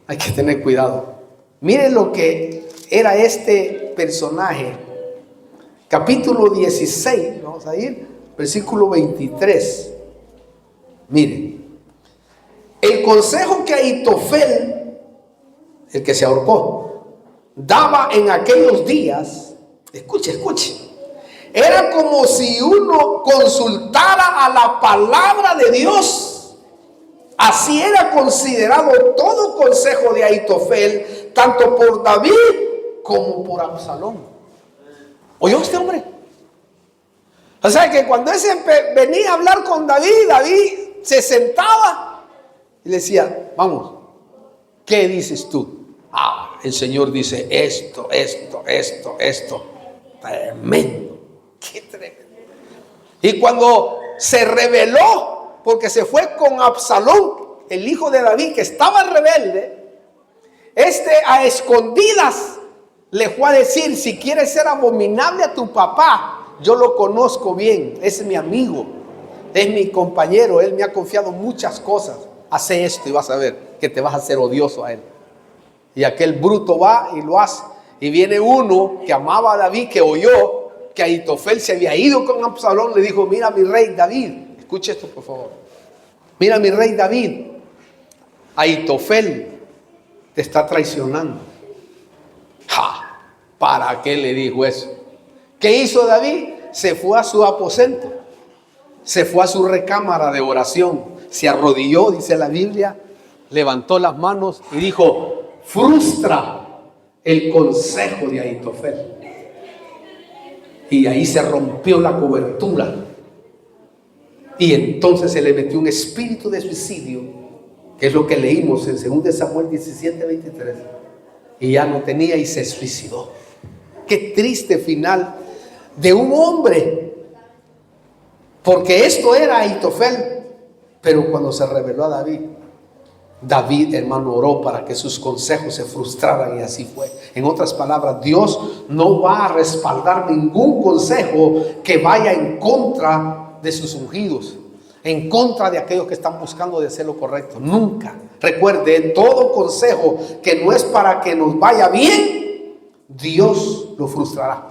Hay que tener cuidado. Mire lo que era este personaje. Capítulo 16, vamos a ir, versículo 23. Mire, el consejo que Ahitofel, el que se ahorcó, daba en aquellos días, escuche, era como si uno consultara a la palabra de Dios. Así era considerado todo consejo de Ahitofel, tanto por David como por Absalón. ¿Oyó este hombre? O sea que cuando ese venía a hablar con David, David se sentaba y le decía: vamos, ¿qué dices tú? El Señor dice esto. Tremendo. Qué tremendo. Y cuando se rebeló, porque se fue con Absalón, el hijo de David, que estaba rebelde, a escondidas le fue a decir: si quieres ser abominable a tu papá, yo lo conozco bien, es mi amigo, es mi compañero, él me ha confiado muchas cosas, hace esto y vas a ver que te vas a hacer odioso a él. Y aquel bruto va y lo hace. Y viene uno que amaba a David, que oyó que Ahitofel se había ido con Absalón, le dijo: mira mi rey David, escuche esto por favor, mira mi rey David, Ahitofel te está traicionando. ¿Para qué le dijo eso? ¿Qué hizo David? Se fue a su aposento, se fue a su recámara de oración, se arrodilló, dice la Biblia, levantó las manos y dijo: frustra el consejo de Ahitofel. Y ahí se rompió la cobertura. Y entonces se le metió un espíritu de suicidio, que es lo que leímos en 2 de Samuel 17, 23. Y ya no tenía y se suicidó. Qué triste final de un hombre. Porque esto era Ahitofel. Pero cuando se reveló a David, hermano, oró para que sus consejos se frustraran, y así fue. En otras palabras, Dios no va a respaldar ningún consejo que vaya en contra de sus ungidos, en contra de aquellos que están buscando de hacer lo correcto. Nunca. Recuerde, todo consejo que no es para que nos vaya bien, Dios lo frustrará.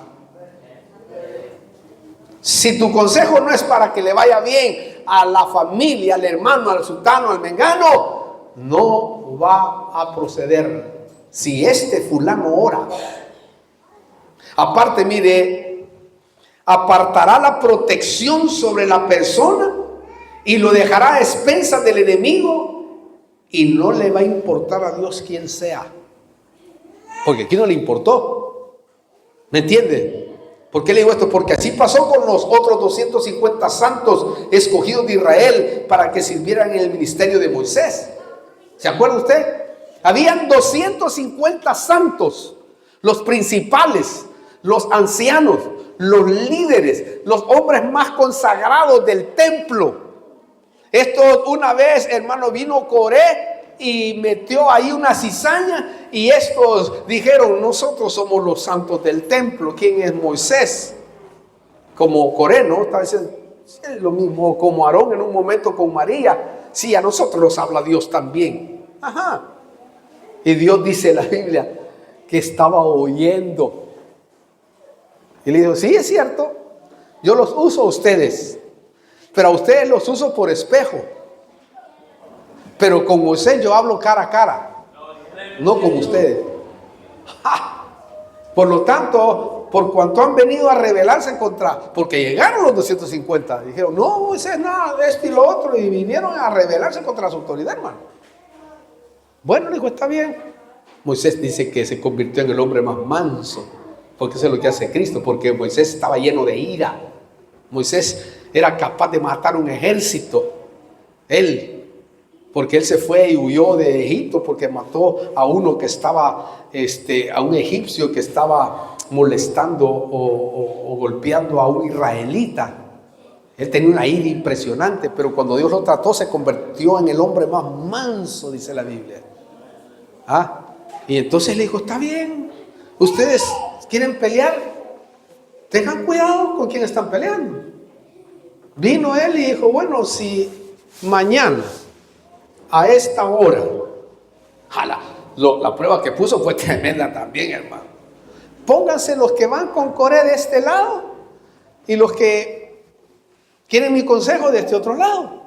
Si tu consejo no es para que le vaya bien a la familia, al hermano, al sultano, al mengano, no va a proceder. Si este fulano ora, aparte, mire, apartará la protección sobre la persona y lo dejará a expensas del enemigo, y no le va a importar a Dios quién sea, porque aquí no le importó. ¿Me entiende? ¿Por qué le digo esto? Porque así pasó con los otros 250 santos escogidos de Israel para que sirvieran en el ministerio de Moisés. ¿Se acuerda usted? Habían 250 santos, los principales, los ancianos, los líderes, los hombres más consagrados del templo. Esto una vez, hermano, vino Coré y metió ahí una cizaña, y estos dijeron: nosotros somos los santos del templo. ¿Quién es Moisés? Como Coré, ¿no? Está diciendo, es lo mismo como Aarón en un momento con María. Sí, a nosotros nos habla Dios también. Ajá. Y Dios dice en la Biblia que estaba oyendo. Y le dijo: sí, es cierto, yo los uso a ustedes, pero a ustedes los uso por espejo. Pero con Moisés yo hablo cara a cara, no con ustedes. ¡Ja! Por lo tanto, por cuanto han venido a rebelarse contra, porque llegaron los 250, dijeron: no, Moisés, nada de esto y lo otro, y vinieron a rebelarse contra las autoridades, hermano. Bueno, le dijo: está bien. Moisés dice que se convirtió en el hombre más manso, porque eso es lo que hace Cristo, porque Moisés estaba lleno de ira. Moisés era capaz de matar un ejército, porque él se fue y huyó de Egipto, porque mató a uno que estaba, a un egipcio que estaba molestando o golpeando a un israelita. Él tenía una ira impresionante, pero cuando Dios lo trató, se convirtió en el hombre más manso, dice la Biblia. Y entonces le dijo: está bien, ustedes quieren pelear, tengan cuidado con quién están peleando. Vino él y dijo: bueno, si mañana a esta hora, la prueba que puso fue tremenda también, hermano. Pónganse los que van con Coré de este lado y los que quieren mi consejo de este otro lado,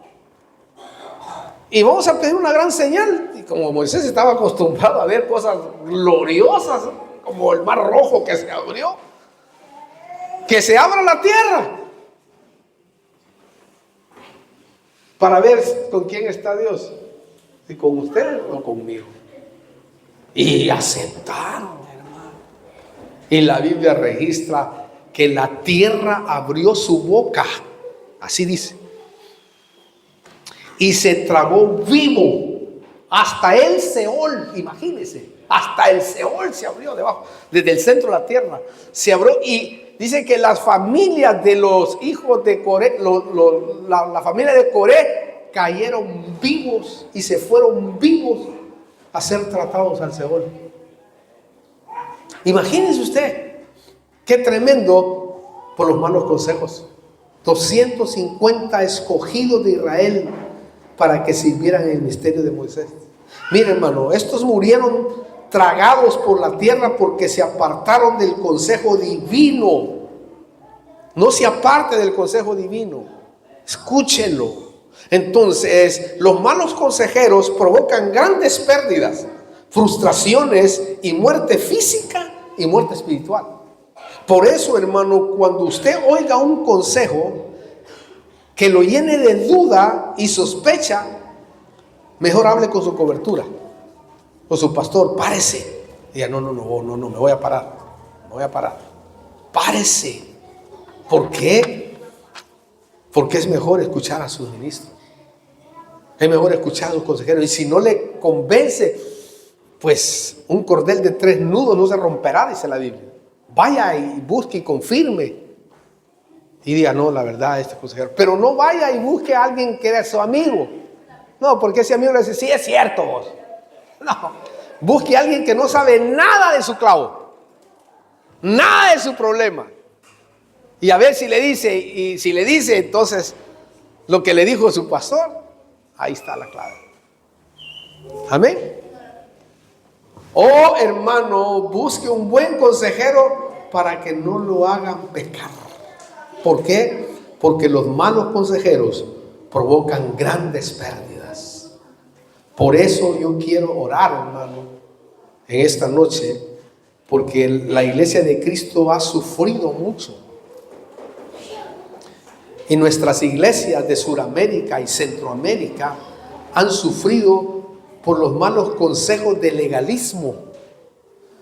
y vamos a pedir una gran señal. Y como Moisés estaba acostumbrado a ver cosas gloriosas, como el mar rojo que se abrió, que se abra la tierra, para ver con quién está Dios, si con ustedes o conmigo. Y aceptaron, hermano. Y la Biblia registra que la tierra abrió su boca, así dice, y se tragó vivo hasta el Seol. Imagínense, hasta el Seol se abrió debajo, desde el centro de la tierra se abrió. Y dice que las familias de los hijos de Coré, la familia de Coré, cayeron vivos y se fueron vivos a ser tratados al Seol. Imagínense usted, qué tremendo por los malos consejos. 250 escogidos de Israel para que sirvieran en el misterio de Moisés. Mire, hermano, estos murieron tragados por la tierra porque se apartaron del consejo divino. No se aparte del consejo divino, escúchenlo. Entonces, los malos consejeros provocan grandes pérdidas, frustraciones y muerte física y muerte espiritual. Por eso, hermano, cuando usted oiga un consejo que lo llene de duda y sospecha, mejor hable con su cobertura, con su pastor. Párese. Diga: no, me voy a parar. Párese. ¿Por qué? Porque es mejor escuchar a sus ministros. Es mejor escuchar a los consejeros. Y si no le convence, pues un cordel de 3 nudos no se romperá, dice la Biblia. Vaya y busque y confirme. Y diga: no, la verdad, este consejero. Pero no vaya y busque a alguien que era su amigo. No, porque ese amigo le dice: sí, es cierto vos. No, busque a alguien que no sabe nada de su clavo, nada de su problema. Y a ver si le dice, y si le dice entonces lo que le dijo su pastor, ahí está la clave. Amén. Oh, hermano, busque un buen consejero para que no lo hagan pecar. ¿Por qué? Porque los malos consejeros provocan grandes pérdidas. Por eso yo quiero orar, hermano, en esta noche, porque la iglesia de Cristo ha sufrido mucho. Y nuestras iglesias de Sudamérica y Centroamérica han sufrido por los malos consejos de legalismo.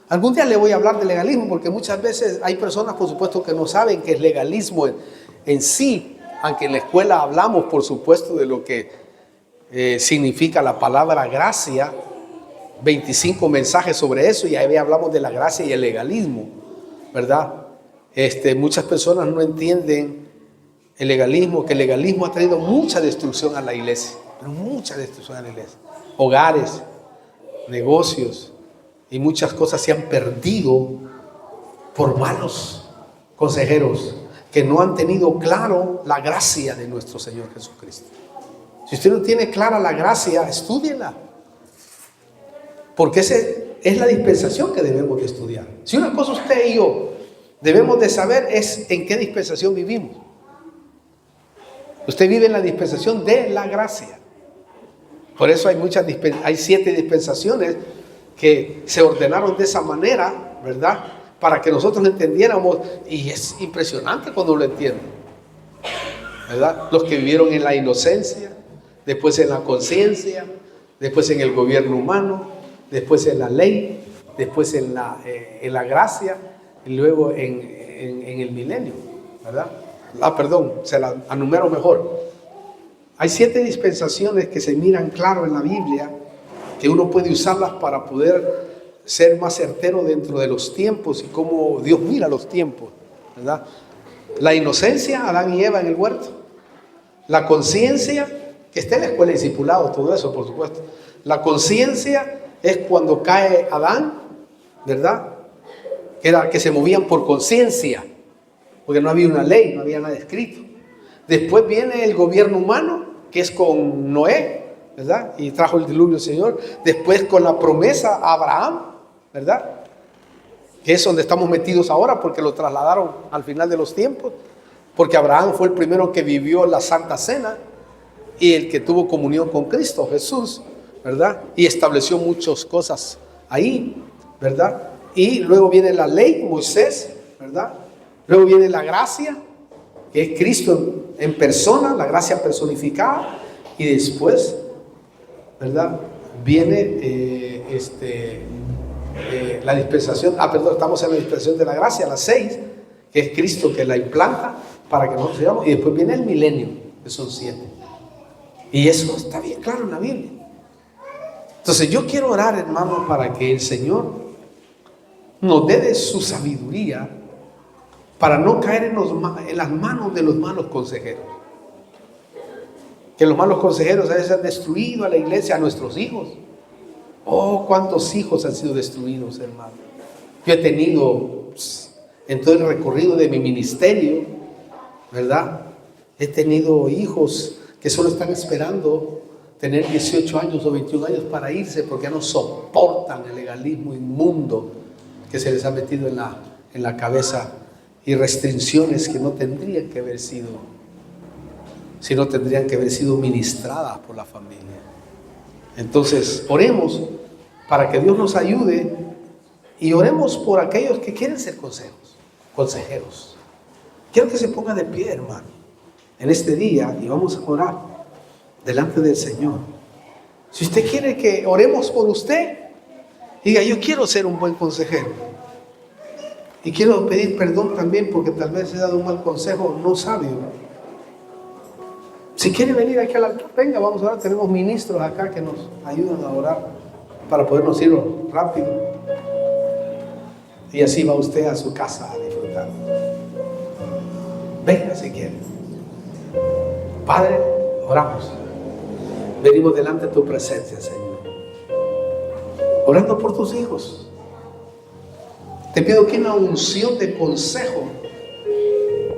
Algún día le voy a hablar de legalismo, porque muchas veces hay personas, por supuesto, que no saben qué es legalismo en sí, aunque en la escuela hablamos, por supuesto, de lo que significa la palabra gracia. 25 mensajes sobre eso, y ahí hablamos de la gracia y el legalismo, ¿verdad? Muchas personas no entienden el legalismo, que el legalismo ha traído mucha destrucción a la iglesia, pero mucha destrucción a la iglesia. Hogares, negocios y muchas cosas se han perdido por malos consejeros que no han tenido claro la gracia de nuestro Señor Jesucristo. Si usted no tiene clara la gracia, estúdiela, porque esa es la dispensación que debemos de estudiar. Si una cosa usted y yo debemos de saber es en qué dispensación vivimos. Usted vive en la dispensación de la gracia. Por eso hay 7 dispensaciones que se ordenaron de esa manera, ¿verdad? Para que nosotros entendiéramos, y es impresionante cuando lo entienden, ¿verdad? Los que vivieron en la inocencia, después en la conciencia, después en el gobierno humano, después en la ley, después en la gracia, y luego en el milenio, ¿verdad? Se la anumero mejor. Hay 7 dispensaciones que se miran claro en la Biblia, que uno puede usarlas para poder ser más certero dentro de los tiempos y cómo Dios mira los tiempos, ¿verdad? La inocencia, Adán y Eva en el huerto. La conciencia, que está en la escuela de discipulado, todo eso, por supuesto. La conciencia es cuando cae Adán, ¿verdad? Era que se movían por conciencia, porque no había una ley, no había nada escrito. Después viene el gobierno humano, que es con Noé, ¿verdad? Y trajo el diluvio del Señor. Después con la promesa a Abraham, ¿verdad? Que es donde estamos metidos ahora, porque lo trasladaron al final de los tiempos. Porque Abraham fue el primero que vivió la Santa Cena y el que tuvo comunión con Cristo Jesús, ¿verdad? Y estableció muchas cosas ahí, ¿verdad? Y luego viene la ley, Moisés, ¿verdad? Luego viene la gracia, que es Cristo en persona, la gracia personificada. Y después, ¿verdad? Viene la dispensación, estamos en la dispensación de la gracia, la 6, que es Cristo que la implanta para que nosotros sigamos. Y después viene el milenio, que son 7. Y eso está bien claro en la Biblia. Entonces yo quiero orar, hermano, para que el Señor nos dé de su sabiduría para no caer en las manos de los malos consejeros. Que los malos consejeros a veces han destruido a la iglesia, a nuestros hijos. Oh, cuántos hijos han sido destruidos, hermano. Yo he tenido, en todo el recorrido de mi ministerio, ¿verdad? He tenido hijos que solo están esperando tener 18 años o 21 años para irse, porque ya no soportan el legalismo inmundo que se les ha metido en la cabeza, y restricciones que no tendrían que haber sido, sino tendrían que haber sido ministradas por la familia. Entonces, oremos para que Dios nos ayude, y oremos por aquellos que quieren ser consejeros. Quiero que se ponga de pie, hermano, en este día, y vamos a orar delante del Señor. Si usted quiere que oremos por usted, diga: yo quiero ser un buen consejero. Y quiero pedir perdón también porque tal vez he dado un mal consejo no sabio. Si quiere venir aquí al altar, venga, vamos a orar. Tenemos ministros acá que nos ayudan a orar para podernos ir rápido. Y así va usted a su casa a disfrutar. Venga si quiere. Padre, oramos. Venimos delante de tu presencia, Señor, orando por tus hijos. Te pido que una unción de consejo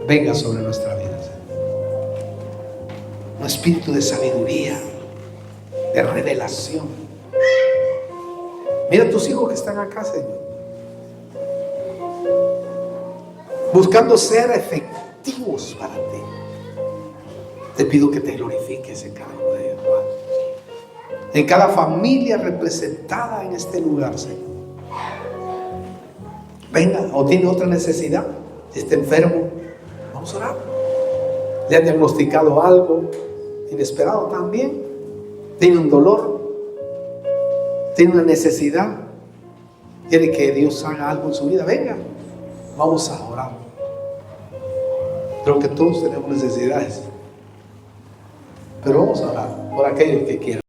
venga sobre nuestra vida, Señor. Un espíritu de sabiduría, de revelación. Mira a tus hijos que están acá, Señor, buscando ser efectivos para ti. Te pido que te glorifiques en cada uno de ellos, Padre. en cada familia representada en este lugar, Señor. Venga, o tiene otra necesidad, está enfermo, vamos a orar. Le han diagnosticado algo inesperado también, tiene un dolor, tiene una necesidad, quiere que Dios haga algo en su vida. Venga, vamos a orar. Creo que todos tenemos necesidades, pero vamos a orar por aquellos que quieran.